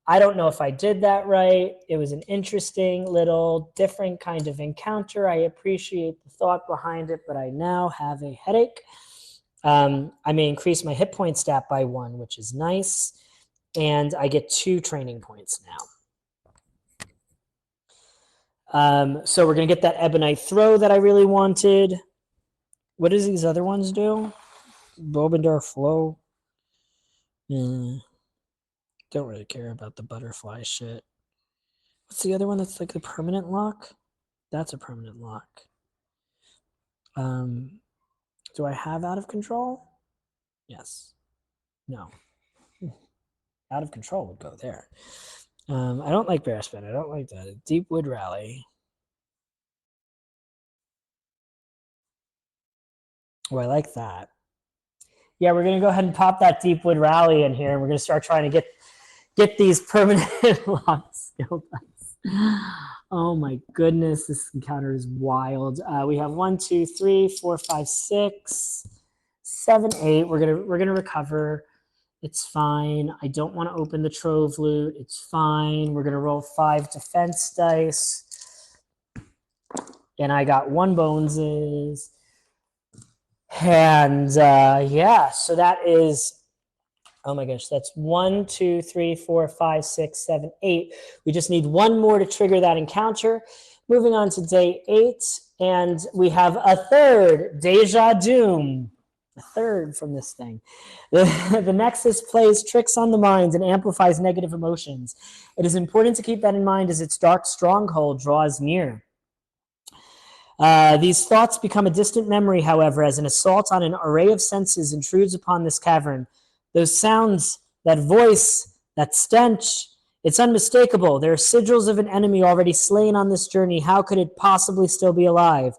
I don't know if I did that right. It was an interesting little different kind of encounter. I appreciate the thought behind it, but I now have a headache. I may increase my hit point stat by 1, which is nice. And I get 2 training points now. So we're going to get that Ebonite Throw that I really wanted. What does these other ones do? Bobendar Flow. Don't really care about the butterfly shit. What's the other one that's like the permanent lock? That's a permanent lock. Do I have Out of Control? Yes. No. Out of Control would go there. I don't like Bear Spin. I don't like that. Deep Wood Rally. Oh, I like that. Yeah, we're going to go ahead and pop that Deep Wood Rally in here, and we're going to start trying to get these permanent lock skill dice. Oh my goodness, this encounter is wild. We have 1, 2, 3, 4, 5, 6, 7, 8. We're gonna recover. It's fine. I don't want to open the trove loot. It's fine. We're gonna roll 5 defense dice, and I got 1 boneses. And yeah, so that is. Oh my gosh, that's 1, 2, 3, 4, 5, 6, 7, 8. We just need 1 more to trigger that encounter. Moving on to day 8, and we have a 3rd, Deja Doom. A 3rd from this thing. The Nexus plays tricks on the mind and amplifies negative emotions. It is important to keep that in mind as its dark stronghold draws near. These thoughts become a distant memory, however, as an assault on an array of senses intrudes upon this cavern. Those sounds, that voice, that stench, it's unmistakable. There are sigils of an enemy already slain on this journey. How could it possibly still be alive?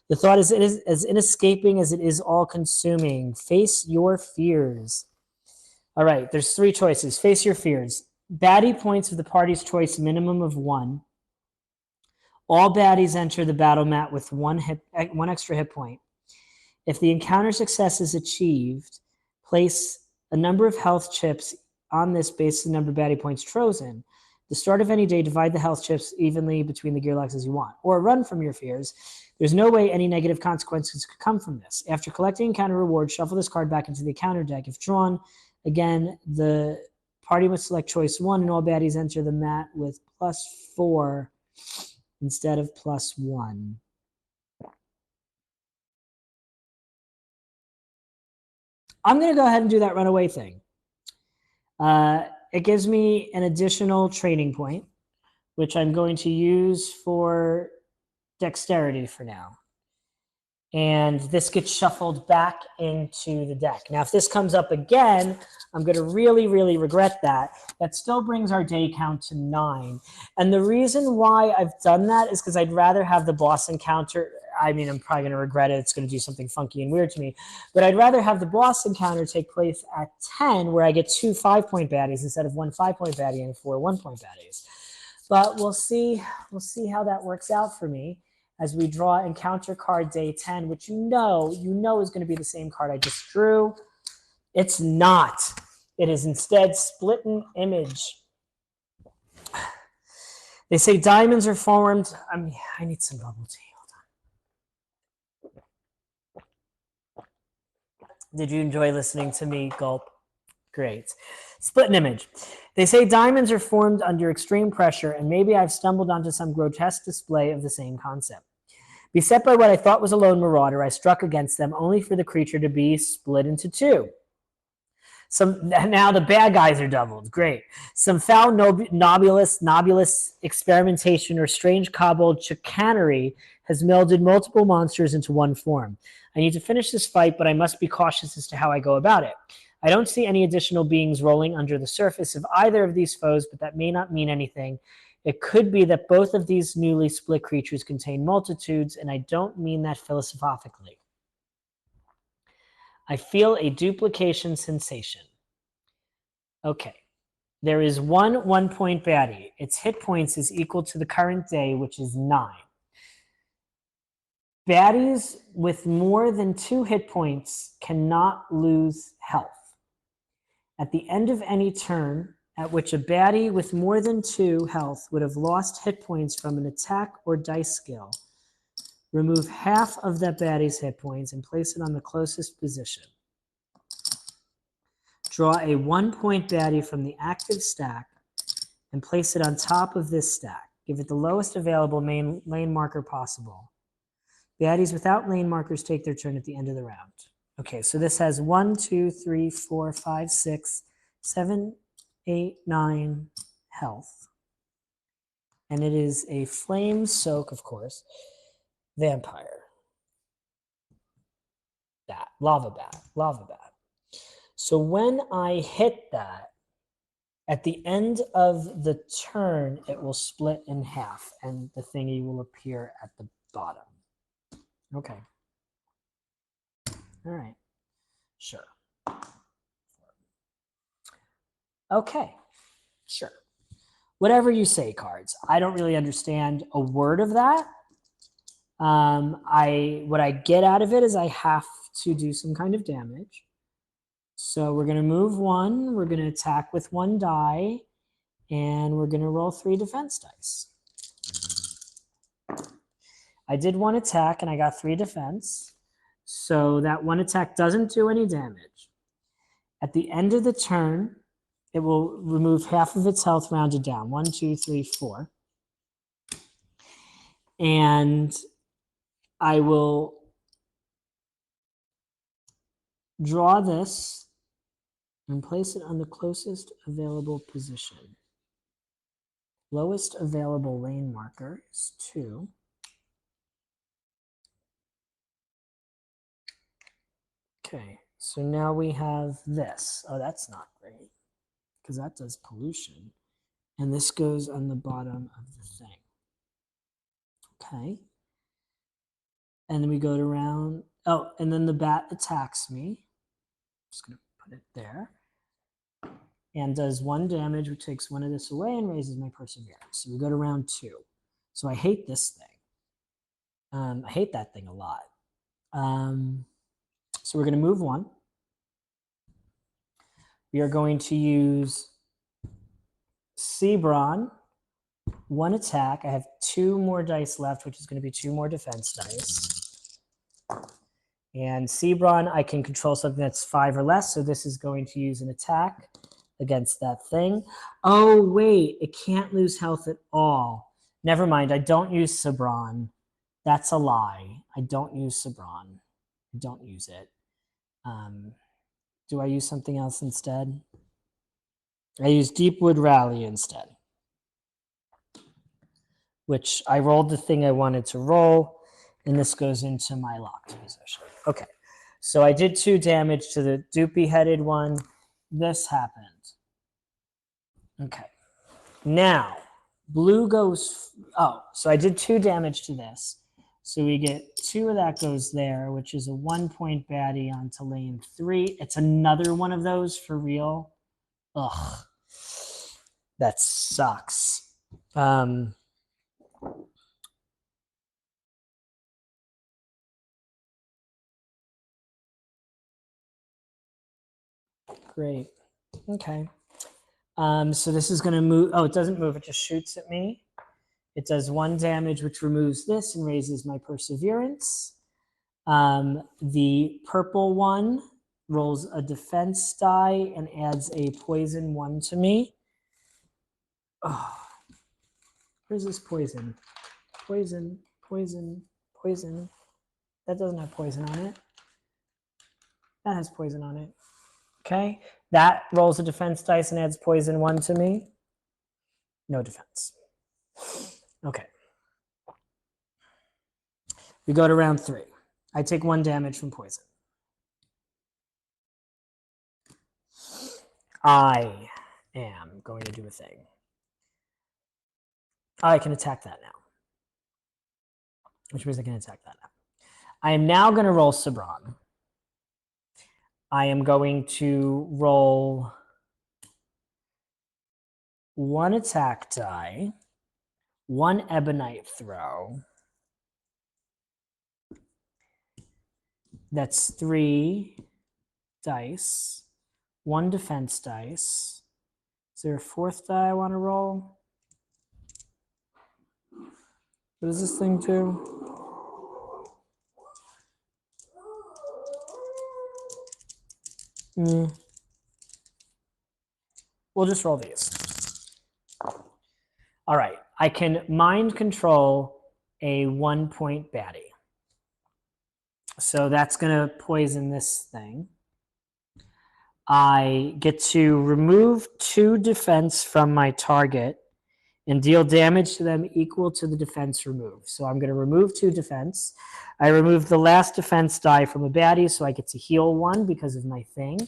The thought is as inescaping as it is all-consuming. Face your fears. All right, there's 3 choices. Face your fears. Baddie points of the party's choice, minimum of 1. All baddies enter the battle mat with 1 extra hit point. If the encounter success is achieved, place a number of health chips on this based on the number of baddie points chosen. The start of any day, divide the health chips evenly between the gearlocks as you want, or run from your fears. There's no way any negative consequences could come from this. After collecting encounter rewards, shuffle this card back into the encounter deck. If drawn, again, the party must select choice 1, and all baddies enter the mat with +4 instead of +1. I'm going to go ahead and do that runaway thing. It gives me an additional training point, which I'm going to use for dexterity for now. And this gets shuffled back into the deck. Now, if this comes up again, I'm going to really, really regret that. That still brings our day count to 9. And the reason why I've done that is because I'd rather have the boss encounter. I mean, I'm probably going to regret it. It's going to do something funky and weird to me. But I'd rather have the boss encounter take place at 10, where I get 2 5-point baddies instead of 1 5-point baddie and 4 1-point baddies. But we'll see. We'll see how that works out for me as we draw encounter card day 10, which you know is going to be the same card I just drew. It's not. It is instead Split an Image. They say diamonds are formed. I need some bubble tea. Hold on. Did you enjoy listening to me gulp? Great. Split an Image. They say diamonds are formed under extreme pressure, and maybe I've stumbled onto some grotesque display of the same concept. Beset by what I thought was a lone marauder, I struck against them, only for the creature to be split into 2. Now the bad guys are doubled. Great. Some foul nobulous experimentation or strange cobbled chicanery has melded multiple monsters into one form. I need to finish this fight, but I must be cautious as to how I go about it. I don't see any additional beings rolling under the surface of either of these foes, but that may not mean anything. It could be that both of these newly split creatures contain multitudes, and I don't mean that philosophically. I feel a duplication sensation. Okay. There is one 1-point baddie. Its hit points is equal to the current day, which is 9. Baddies with more than 2 hit points cannot lose health. At the end of any turn at which a baddie with more than 2 health would have lost hit points from an attack or dice skill, remove half of that baddie's hit points and place it on the closest position. Draw a 1-point baddie from the active stack and place it on top of this stack. Give it the lowest available lane marker possible. Baddies without lane markers take their turn at the end of the round. Okay, so this has 1, 2, 3, 4, 5, 6, 7, 8, 9 health. And it is a flame soak, of course, vampire. Bat, lava bat. So when I hit that, at the end of the turn, it will split in half and the thingy will appear at the bottom. Okay. All right. Sure. Okay. Sure. Whatever you say, cards. I don't really understand a word of that. What I get out of it is I have to do some kind of damage. So we're going to move 1. We're going to attack with 1 die. And we're going to roll 3 defense dice. I did 1 attack and I got 3 defense. So that 1 attack doesn't do any damage. At the end of the turn, it will remove half of its health rounded down. 1, 2, 3, 4. And I will draw this and place it on the closest available position. Lowest available lane marker is 2. Okay, so now we have this. Oh, that's not great, because that does pollution. And this goes on the bottom of the thing. Okay. And then we go to round. Oh, and then the bat attacks me. I'm just going to put it there. And does 1 damage, which takes 1 of this away and raises my perseverance. So we go to round 2. So I hate this thing. I hate that thing a lot. So we're going to move 1. We are going to use Sebron 1 attack. I have 2 more dice left, which is going to be 2 more defense dice. And Sebron, I can control something that's 5 or less, so this is going to use an attack against that thing. Oh, wait, it can't lose health at all. Never mind, I don't use Sebron. That's a lie. I don't use Sebron. I don't use it. Do I use something else instead? I use Deepwood Rally instead, which I rolled the thing I wanted to roll, and this goes into my locked position. Okay, so I did 2 damage to the doopy-headed one. This happened. Okay, now blue goes, oh, so I did 2 damage to this. So we get 2 of that goes there, which is a 1-point baddie onto lane 3. It's another one of those for real. Ugh, that sucks. Great. Okay. So this is going to move. Oh, it doesn't move. It just shoots at me. It does 1 damage, which removes this and raises my perseverance. The purple one rolls a defense die and adds a poison 1 to me. Oh, where's this poison? Poison, poison, poison. That doesn't have poison on it. That has poison on it. Okay. That rolls a defense dice and adds poison 1 to me. No defense. Okay. We go to round 3. I take 1 damage from poison. I am going to do a thing. I can attack that now, which means I can attack that now. I am now going to roll Sebron. I am going to roll 1 attack die, 1 ebonite throw. That's 3 dice, 1 defense dice. Is there a 4th die I want to roll? What does this thing do? We'll just roll these. All right. I can mind control a 1-point baddie. So that's going to poison this thing. I get to remove 2 defense from my target and deal damage to them equal to the defense removed. So I'm going to remove 2 defense. I remove the last defense die from a baddie, so I get to heal 1 because of my thing.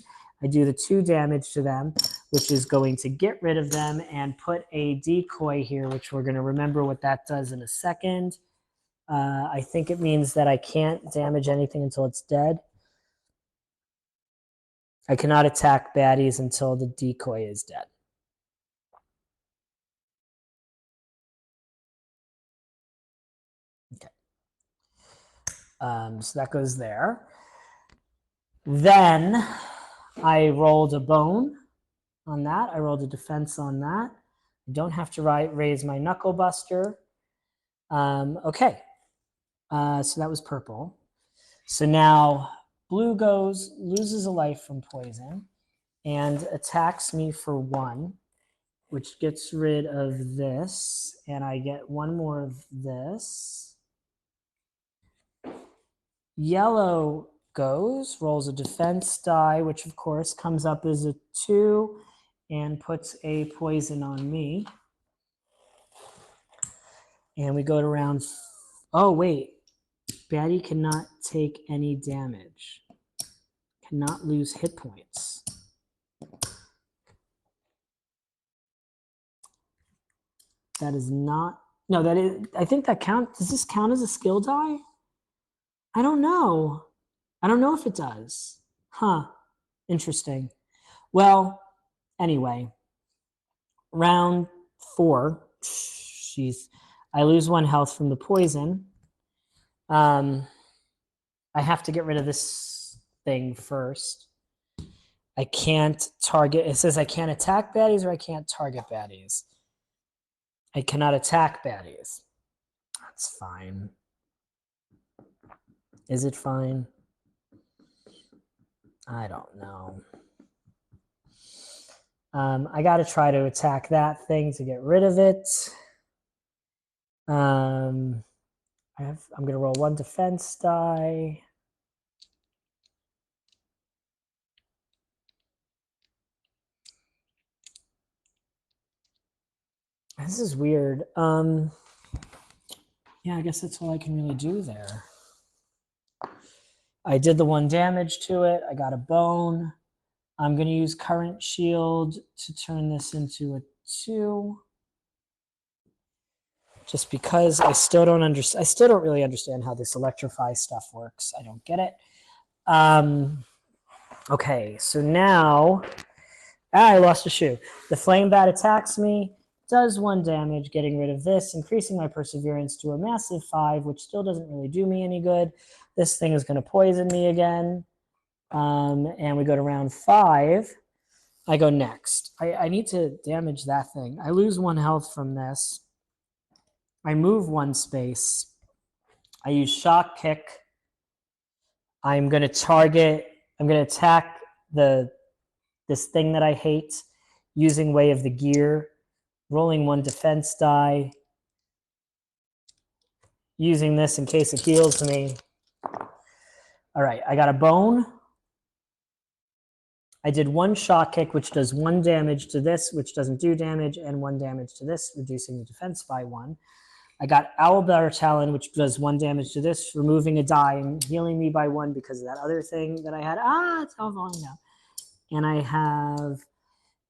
I do the 2 damage to them, which is going to get rid of them and put a decoy here, which we're going to remember what that does in a second. I think it means that I can't damage anything until it's dead. I cannot attack baddies until the decoy is dead. Okay. So that goes there. Then I rolled a bone on that. I rolled a defense on that. I don't have to raise my knuckle buster. Okay. So that was purple. So now blue loses a life from poison and attacks me for 1, which gets rid of this. And I get 1 more of this. Yellow rolls a defense die, which of course comes up as a 2 and puts a poison on me. And we go to round. Oh, wait. Baddie cannot take any damage. Cannot lose hit points. That is not. No, that is. I think that counts. Does this count as a skill die? I don't know. I don't know if it does. Huh. Interesting. Well, anyway, round 4. Jeez. I lose 1 health from the poison. I have to get rid of this thing first. I can't target. It says I can't attack baddies or I can't target baddies. I cannot attack baddies. That's fine. Is it fine? I don't know. I got to try to attack that thing to get rid of it. I'm going to roll 1 defense die. This is weird. Yeah, I guess that's all I can really do there. I did the 1 damage to it. I got a bone. I'm going to use current shield to turn this into a 2. Just because I still don't understand. I still don't really understand how this electrify stuff works. I don't get it. Okay, so now I lost a shoe. The flame bat attacks me, does 1 damage, getting rid of this, increasing my perseverance to a massive 5, which still doesn't really do me any good. This thing is going to poison me again. And we go to round 5. I go next. I need to damage that thing. I lose 1 health from this. I move 1 space. I use shock kick. I'm going to attack this thing that I hate using Way of the Gear, rolling 1 defense die, using this in case it heals me. All right, I got a bone. I did 1 shock kick, which does 1 damage to this, which doesn't do damage, and 1 damage to this, reducing the defense by 1. I got Owlbear Talon, which does 1 damage to this, removing a die and healing me by 1 because of that other thing that I had. It's all falling down. And I have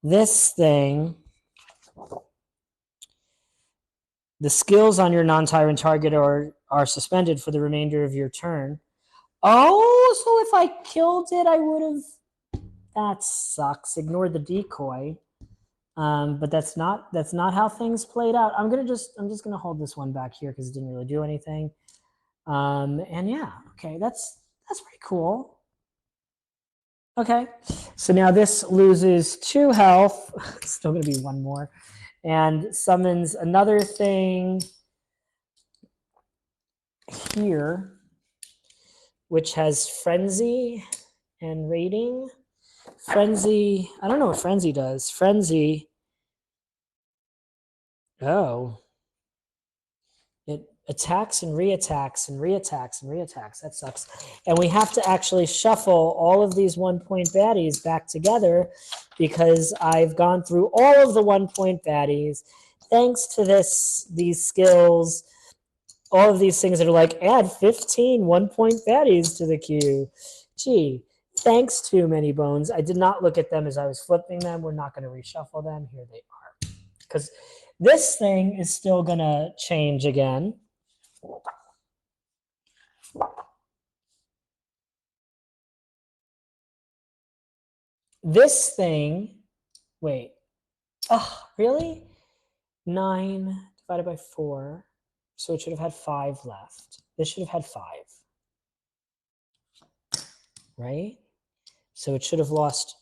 this thing. The skills on your non-tyrant target are suspended for the remainder of your turn. Oh, so if I killed it, I would have. That sucks. Ignore the decoy. But that's not how things played out. I'm just gonna hold this one back here because it didn't really do anything. And yeah, okay, that's pretty cool. Okay, so now this loses 2 health. It's still gonna be 1 more, and summons another thing here, which has frenzy and rating. Frenzy. I don't know what frenzy does. Frenzy. Oh. It attacks and reattacks and reattacks and reattacks. That sucks. And we have to actually shuffle all of these 1-point baddies back together because I've gone through all of the 1-point baddies. Thanks to these skills, all of these things that are like, add 15 1-point baddies to the queue. Gee, thanks to Many Bones. I did not look at them as I was flipping them. We're not going to reshuffle them. Here they are. Because this thing is still going to change again. This thing, wait. Oh, really? 9 divided by 4. So it should have had 5 left. This should have had 5. Right? So it should have lost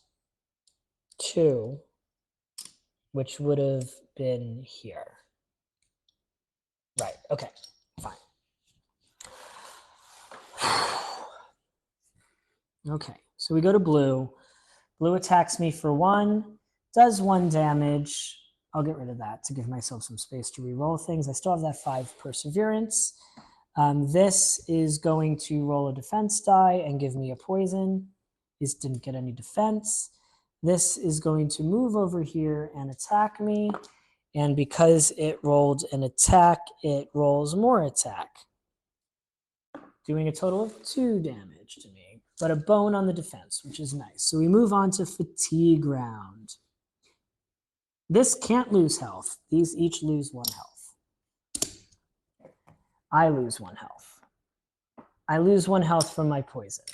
2, which would have been here. Right, okay, fine. Okay, so we go to blue. Blue attacks me for 1, does 1 damage. I'll get rid of that to give myself some space to re-roll things. I still have that 5 perseverance. This is going to roll a defense die and give me a poison. This didn't get any defense. This is going to move over here and attack me. And because it rolled an attack, it rolls more attack, doing a total of 2 damage to me, but a bone on the defense, which is nice. So we move on to fatigue round. This can't lose health. These each lose 1 health. I lose 1 health. I lose 1 health from my poison.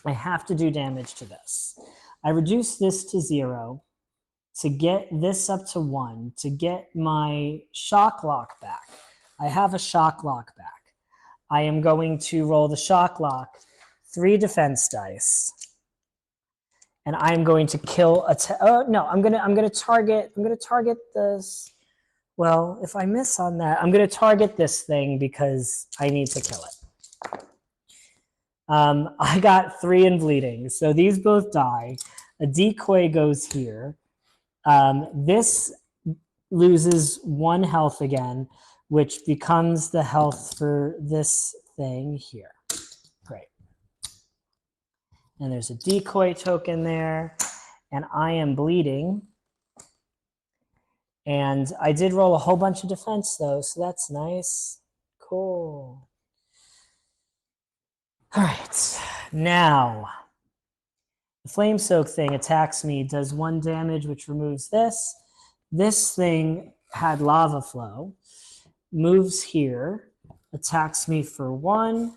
I have to do damage to this. I reduce this to 0 to get this up to 1, to get my shock lock back. I have a shock lock back. I am going to roll the shock lock, 3 defense dice, and I'm going to kill a. I'm gonna target this. Well, if I miss on that, I'm going to target this thing because I need to kill it. I got 3 in bleeding, so these both die. A decoy goes here. This loses 1 health again, which becomes the health for this thing here. Great. And there's a decoy token there, and I am bleeding. And I did roll a whole bunch of defense, though, so that's nice. Cool. All right. Now, the Flame Soak thing attacks me, does 1 damage, which removes this. This thing had Lava Flow, moves here, attacks me for 1,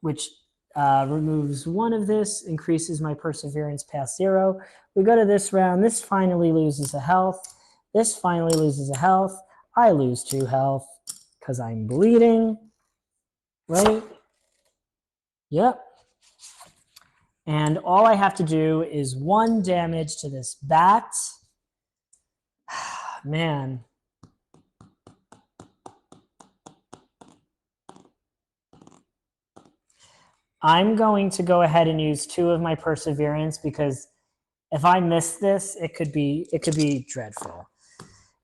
which removes 1 of this, increases my Perseverance past 0. We go to this round. This finally loses a health. This finally loses a health. I lose 2 health because I'm bleeding, right? Yep. And all I have to do is 1 damage to this bat. Man. I'm going to go ahead and use 2 of my Perseverance because if I miss this, it could be dreadful.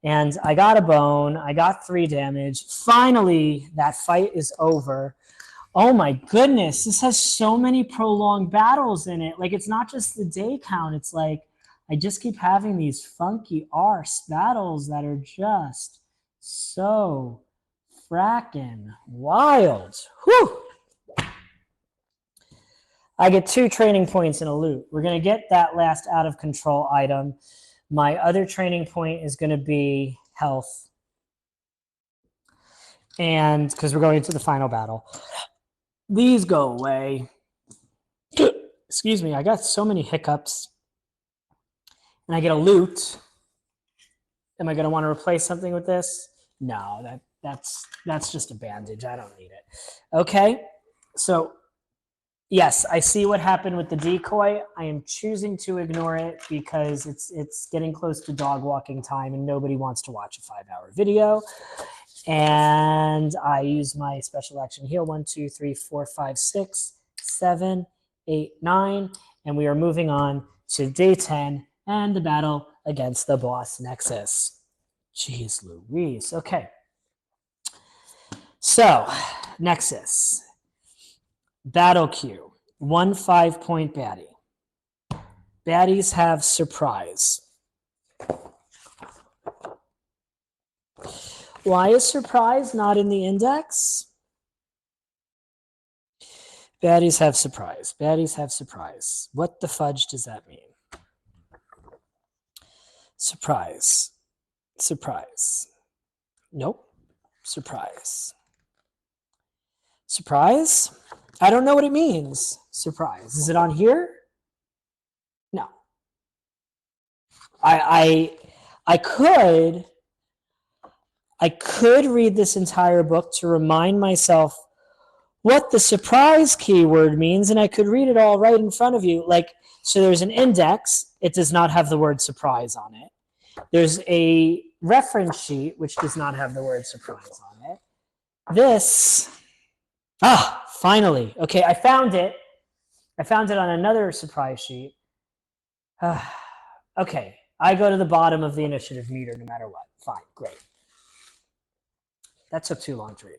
And I got a bone. I got 3 damage. Finally, that fight is over. Oh my goodness, this has so many prolonged battles in it. Like, it's not just the day count. It's like I just keep having these funky arse battles that are just so frackin' wild. Whew! I get 2 training points in a loot. We're going to get that last out of control item. My other training point is going to be health. And because we're going into the final battle. These go away. Excuse me, I got so many hiccups. And I get a loot. Am I going to want to replace something with this? No, that's just a bandage. I don't need it. Okay, so yes, I see what happened with the decoy. I am choosing to ignore it because it's getting close to dog walking time and nobody wants to watch a 5-hour video. And I use my special action heal. 1, 2, 3, 4, 5, 6, 7, 8, 9. And we are moving on to day 10 and the battle against the boss Nexus. Jeez Louise. Okay. So, Nexus. Battle queue. 1 5-point baddie. Baddies have surprise. Why is surprise not in the index? Baddies have surprise. Baddies have surprise. What the fudge does that mean? Surprise. Surprise. Nope. Surprise. Surprise? I don't know what it means. Surprise. Is it on here? No. I could read this entire book to remind myself what the surprise keyword means, and I could read it all right in front of you. Like, so there's an index. It does not have the word surprise on it. There's a reference sheet, which does not have the word surprise on it. This, finally. Okay, I found it. I found it on another surprise sheet. Okay, I go to the bottom of the initiative meter no matter what. Fine, great. That took too long to read.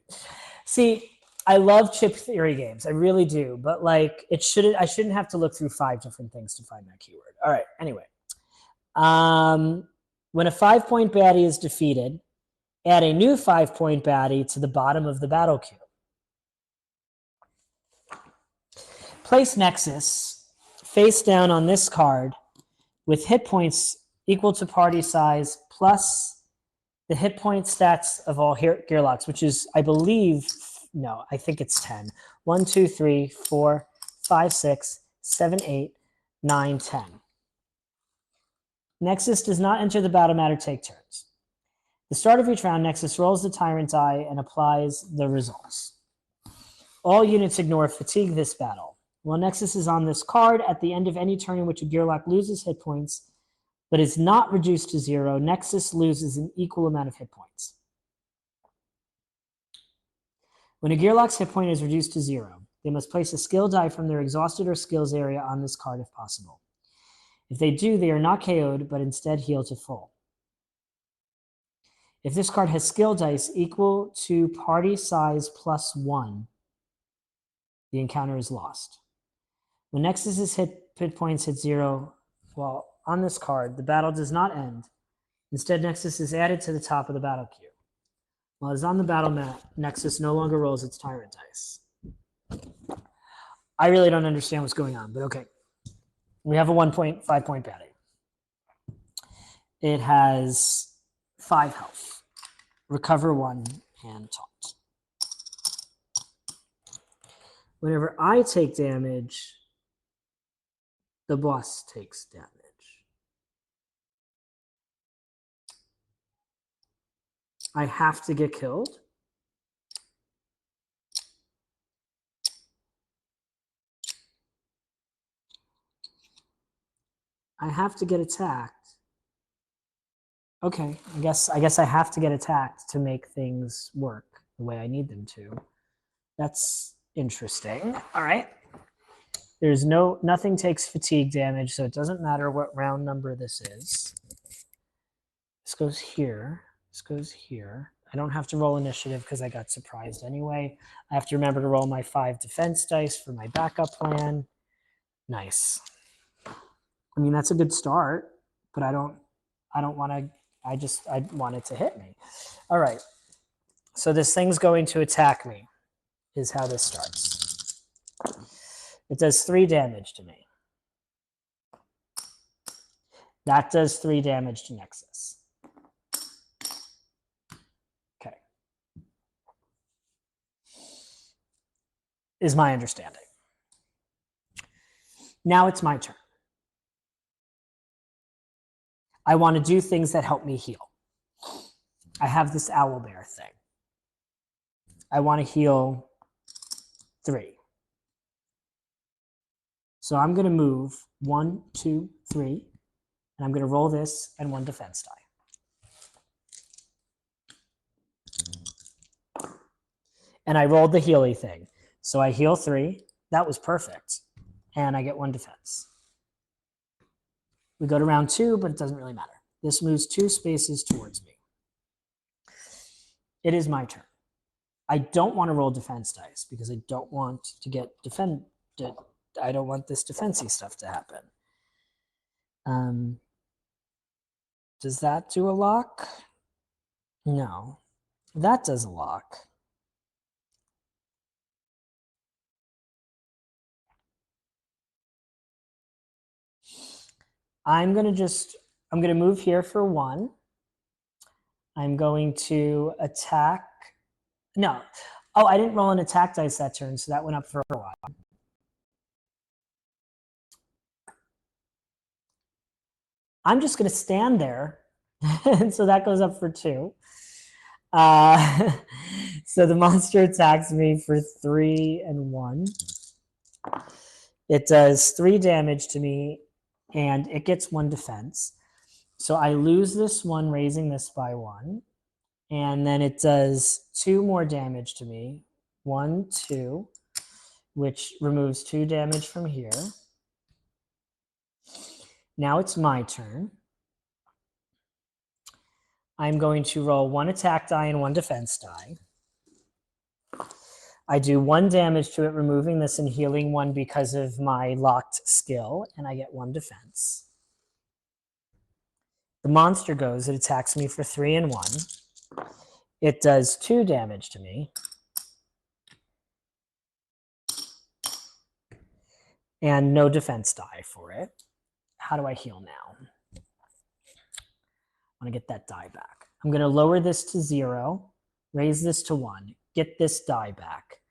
See, I love chip theory games. I really do. But like, I shouldn't have to look through 5 different things to find that keyword. All right, anyway. When a 5-point baddie is defeated, add a new 5-point baddie to the bottom of the battle queue. Place Nexus face down on this card with hit points equal to party size plus the hit point stats of all gearlocks, which is, I believe, no, I think it's 10. 1, 2, 3, 4, 5, 6, 7, 8, 9, 10. Nexus does not enter the battle mat or take turns. The start of each round, Nexus rolls the Tyrant die and applies the results. All units ignore fatigue this battle. While Nexus is on this card, at the end of any turn in which a gearlock loses hit points, but is not reduced to 0, Nexus loses an equal amount of hit points. When a Gearlock's hit point is reduced to 0, they must place a skill die from their exhausted or skills area on this card if possible. If they do, they are not KO'd, but instead heal to full. If this card has skill dice equal to party size +1, the encounter is lost. When Nexus's hit points hit 0, well, on this card, the battle does not end. Instead, Nexus is added to the top of the battle queue. While it is on the battle mat, Nexus no longer rolls its Tyrant dice. I really don't understand what's going on, but okay. We have a 5-point baddie. It has 5 health, recover 1, and taunt. Whenever I take damage, the boss takes damage. I have to get killed. I have to get attacked. Okay, I guess I have to get attacked to make things work the way I need them to. That's interesting. All right. There's nothing takes fatigue damage, so it doesn't matter what round number this is. This goes here. This goes here. I don't have to roll initiative because I got surprised anyway. I have to remember to roll my 5 defense dice for my backup plan. Nice. I mean, that's a good start, but I don't want to, I want it to hit me. All right. So this thing's going to attack me is how this starts. It does 3 damage to me. That does 3 damage to Nexus. Okay. Is my understanding. Now it's my turn. I want to do things that help me heal. I have this owlbear thing. I want to heal 3. So I'm going to move 1, 2, 3, and I'm going to roll this and 1 defense die. And I rolled the healy thing. So I heal 3. That was perfect. And I get 1 defense. We go to round 2, but it doesn't really matter. This moves 2 spaces towards me. It is my turn. I don't want to roll defense dice because I don't want to get defended. I don't want this defensey stuff to happen. Does that do a lock? No. That does a lock. I'm going to move here for 1. I'm going to attack. No. Oh, I didn't roll an attack dice that turn, so that went up for a while. I'm just going to stand there. And so that goes up for 2. So the monster attacks me for 3 and 1. It does 3 damage to me, and it gets 1 defense. So I lose this one, raising this by 1. And then it does 2 more damage to me. 1, 2, which removes 2 damage from here. Now it's my turn. I'm going to roll 1 attack die and 1 defense die. I do 1 damage to it, removing this and healing 1 because of my locked skill, and I get 1 defense. The monster goes, it attacks me for 3 and 1. It does 2 damage to me. And no defense die for it. How do I heal now? I want to get that die back. I'm going to lower this to 0, raise this to 1, get this die back.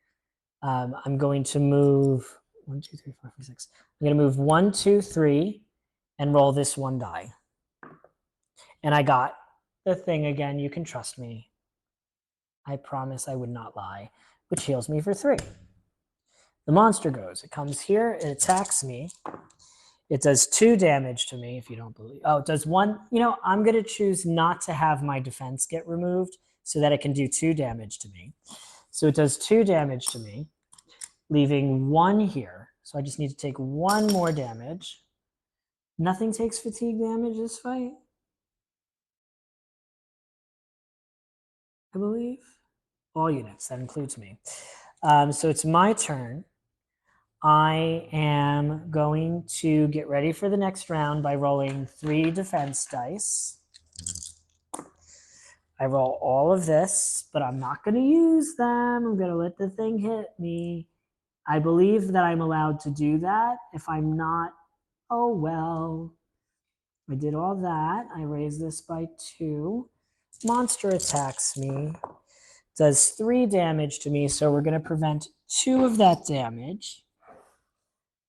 I'm going to move 1, 2, 3, 4, 5, 6. I'm going to move 1, 2, 3, and roll this 1 die. And I got the thing again. You can trust me. I promise I would not lie, which heals me for 3. The monster goes. It comes here. It attacks me. It does 2 damage to me if you don't believe. Oh, it does 1. You know, I'm going to choose not to have my defense get removed so that it can do 2 damage to me. So it does 2 damage to me, leaving 1 here. So I just need to take 1 more damage. Nothing takes fatigue damage this fight, I believe. All units, that includes me. So it's my turn. I am going to get ready for the next round by rolling 3 defense dice. I roll all of this, but I'm not going to use them. I'm going to let the thing hit me. I believe that I'm allowed to do that. If I'm not, oh well. I did all that. I raised this by 2. Monster attacks me. Does 3 damage to me, so we're going to prevent 2 of that damage.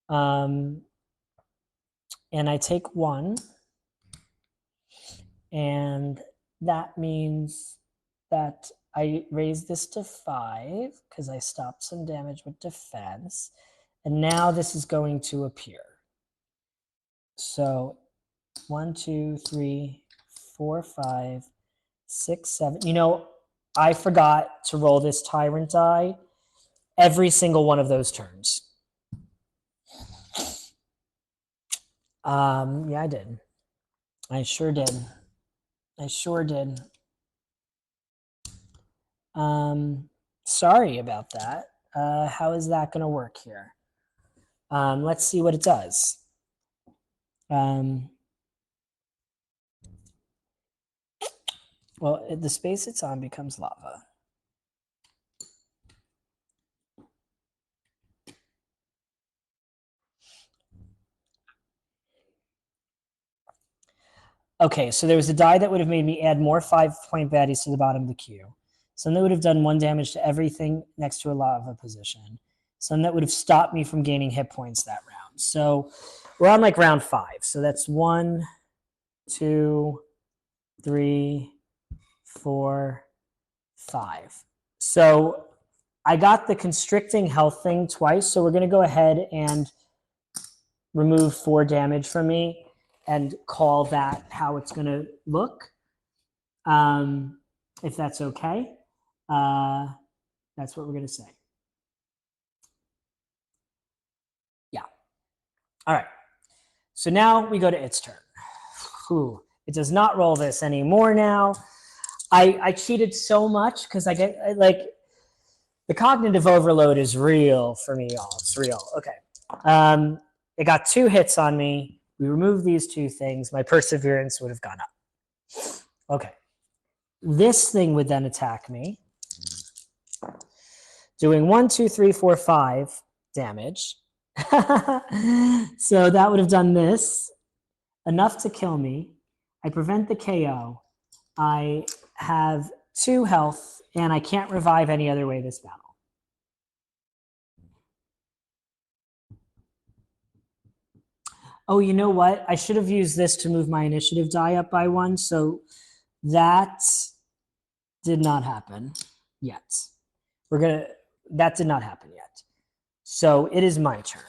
And I take 1. And that means that I raise this to 5 because I stopped some damage with defense. And now this is going to appear. So 1, 2, 3, 4, 5, 6, 7. You know, I forgot to roll this Tyrant die every single one of those turns. Yeah, I did. I sure did. I sure did. Sorry about that. How is that going to work here? Let's see what it does. Well, the space it's on becomes lava. Okay, so there was a die that would have made me add more 5-point baddies to the bottom of the queue. Some that would have done 1 damage to everything next to a lava position. Some that would have stopped me from gaining hit points that round. So we're on like round 5. So that's 1, 2, 3, 4, 5. So I got the constricting health thing twice. So we're going to go ahead and remove 4 damage from me and call that how it's going to look. If that's okay. That's what we're going to say. Yeah. All right. So now we go to its turn. Whew. It does not roll this anymore now. I cheated so much because I get like the cognitive overload is real for me, y'all. It's real. Okay. It got 2 hits on me. We removed these 2 things. My perseverance would have gone up. Okay. This thing would then attack me, doing 1, 2, 3, 4, 5 damage. So that would have done this, enough to kill me. I prevent the KO. I have 2 health, and I can't revive any other way this battle. Oh, you know what? I should have used this to move my initiative die up by 1, so that did not happen yet. That did not happen yet. So it is my turn.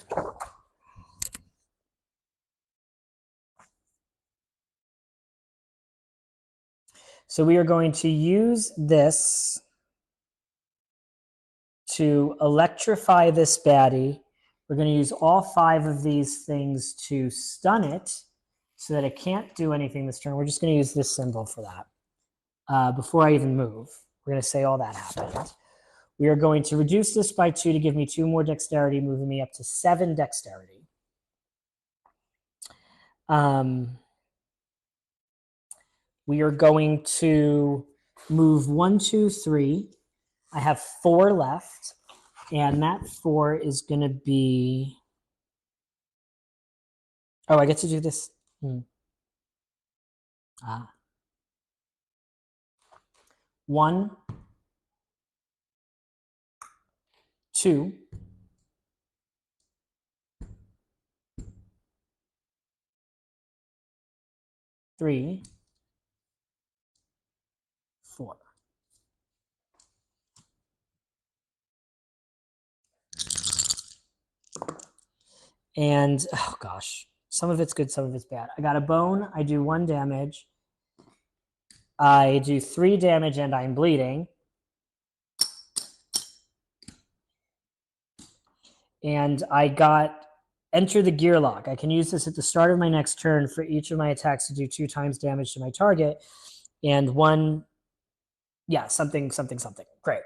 So we are going to use this to electrify this baddie. We're going to use all 5 of these things to stun it so that it can't do anything this turn. We're just going to use this symbol for that. Before I even move, we're going to say all that happened. We are going to reduce this by 2 to give me 2 more dexterity, moving me up to 7 dexterity. We are going to move 1, 2, 3. I have 4 left, and that 4 is going to be... Oh, I get to do this. 1, 2, 3, 4. And, oh gosh. Some of it's good, some of it's bad. I got a bone. I do 1 damage. I do 3 damage and I'm bleeding. And I got enter the gear lock. I can use this at the start of my next turn for each of my attacks to do 2 times damage to my target. And 1, yeah, something. Great.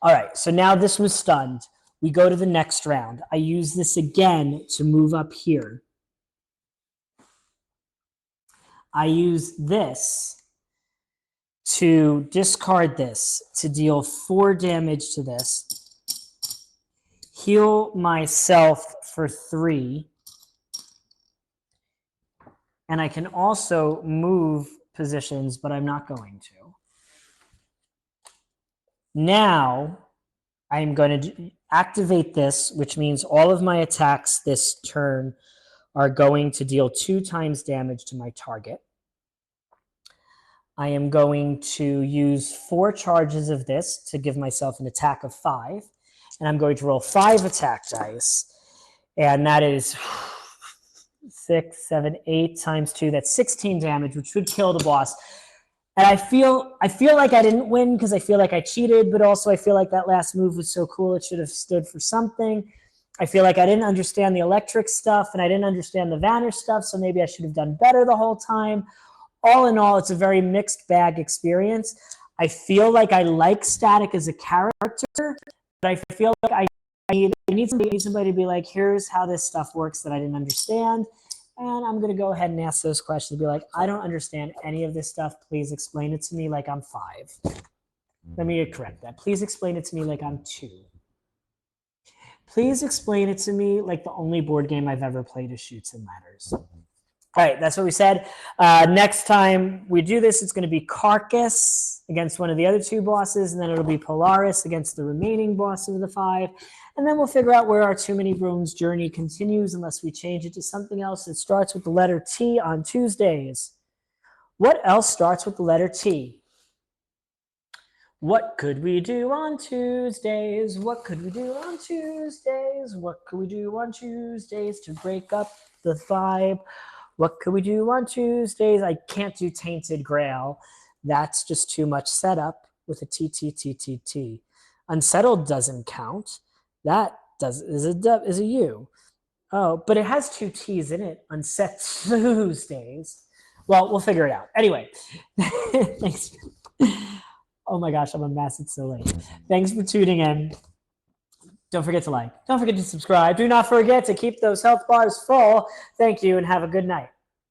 All right, so now this was stunned. We go to the next round. I use this again to move up here. I use this to discard this to deal 4 damage to this. Heal myself for 3. And I can also move positions, but I'm not going to. Now, I'm going to activate this, which means all of my attacks this turn are going to deal 2 times damage to my target. I am going to use 4 charges of this to give myself an attack of 5. And I'm going to roll 5 attack dice. And that is 6, 7, 8 times 2. That's 16 damage, which would kill the boss. And I feel like I didn't win because I feel like I cheated, but also I feel like that last move was so cool it should have stood for something. I feel like I didn't understand the electric stuff and I didn't understand the vanish stuff, so maybe I should have done better the whole time. All in all, it's a very mixed bag experience. I feel like I like Static as a character, but I feel like I need somebody to be like, here's how this stuff works that I didn't understand. And I'm going to go ahead and ask those questions. Be like, I don't understand any of this stuff. Please explain it to me like I'm 5. Let me correct that. Please explain it to me like I'm 2. Please explain it to me like the only board game I've ever played is Shoots and Ladders. All right, that's what we said. Next time we do this, it's going to be Carcass against one of the other 2 bosses, and then it'll be Polaris against the remaining boss of the 5. And then we'll figure out where our Too Many Bones journey continues unless we change it to something else that starts with the letter T on Tuesdays. What else starts with the letter T? What could we do on Tuesdays? What could we do on Tuesdays? What could we do on Tuesdays to break up the vibe? What could we do on Tuesdays? I can't do Tainted Grail. That's just too much setup with a T. Unsettled doesn't count. That is a U. Oh, but it has 2 T's in it. Unset Tuesdays. Well, we'll figure it out. Anyway, thanks. Oh my gosh, I'm a mess. It's so late. Thanks for tuning in. Don't forget to like. Don't forget to subscribe. Do not forget to keep those health bars full. Thank you and have a good night.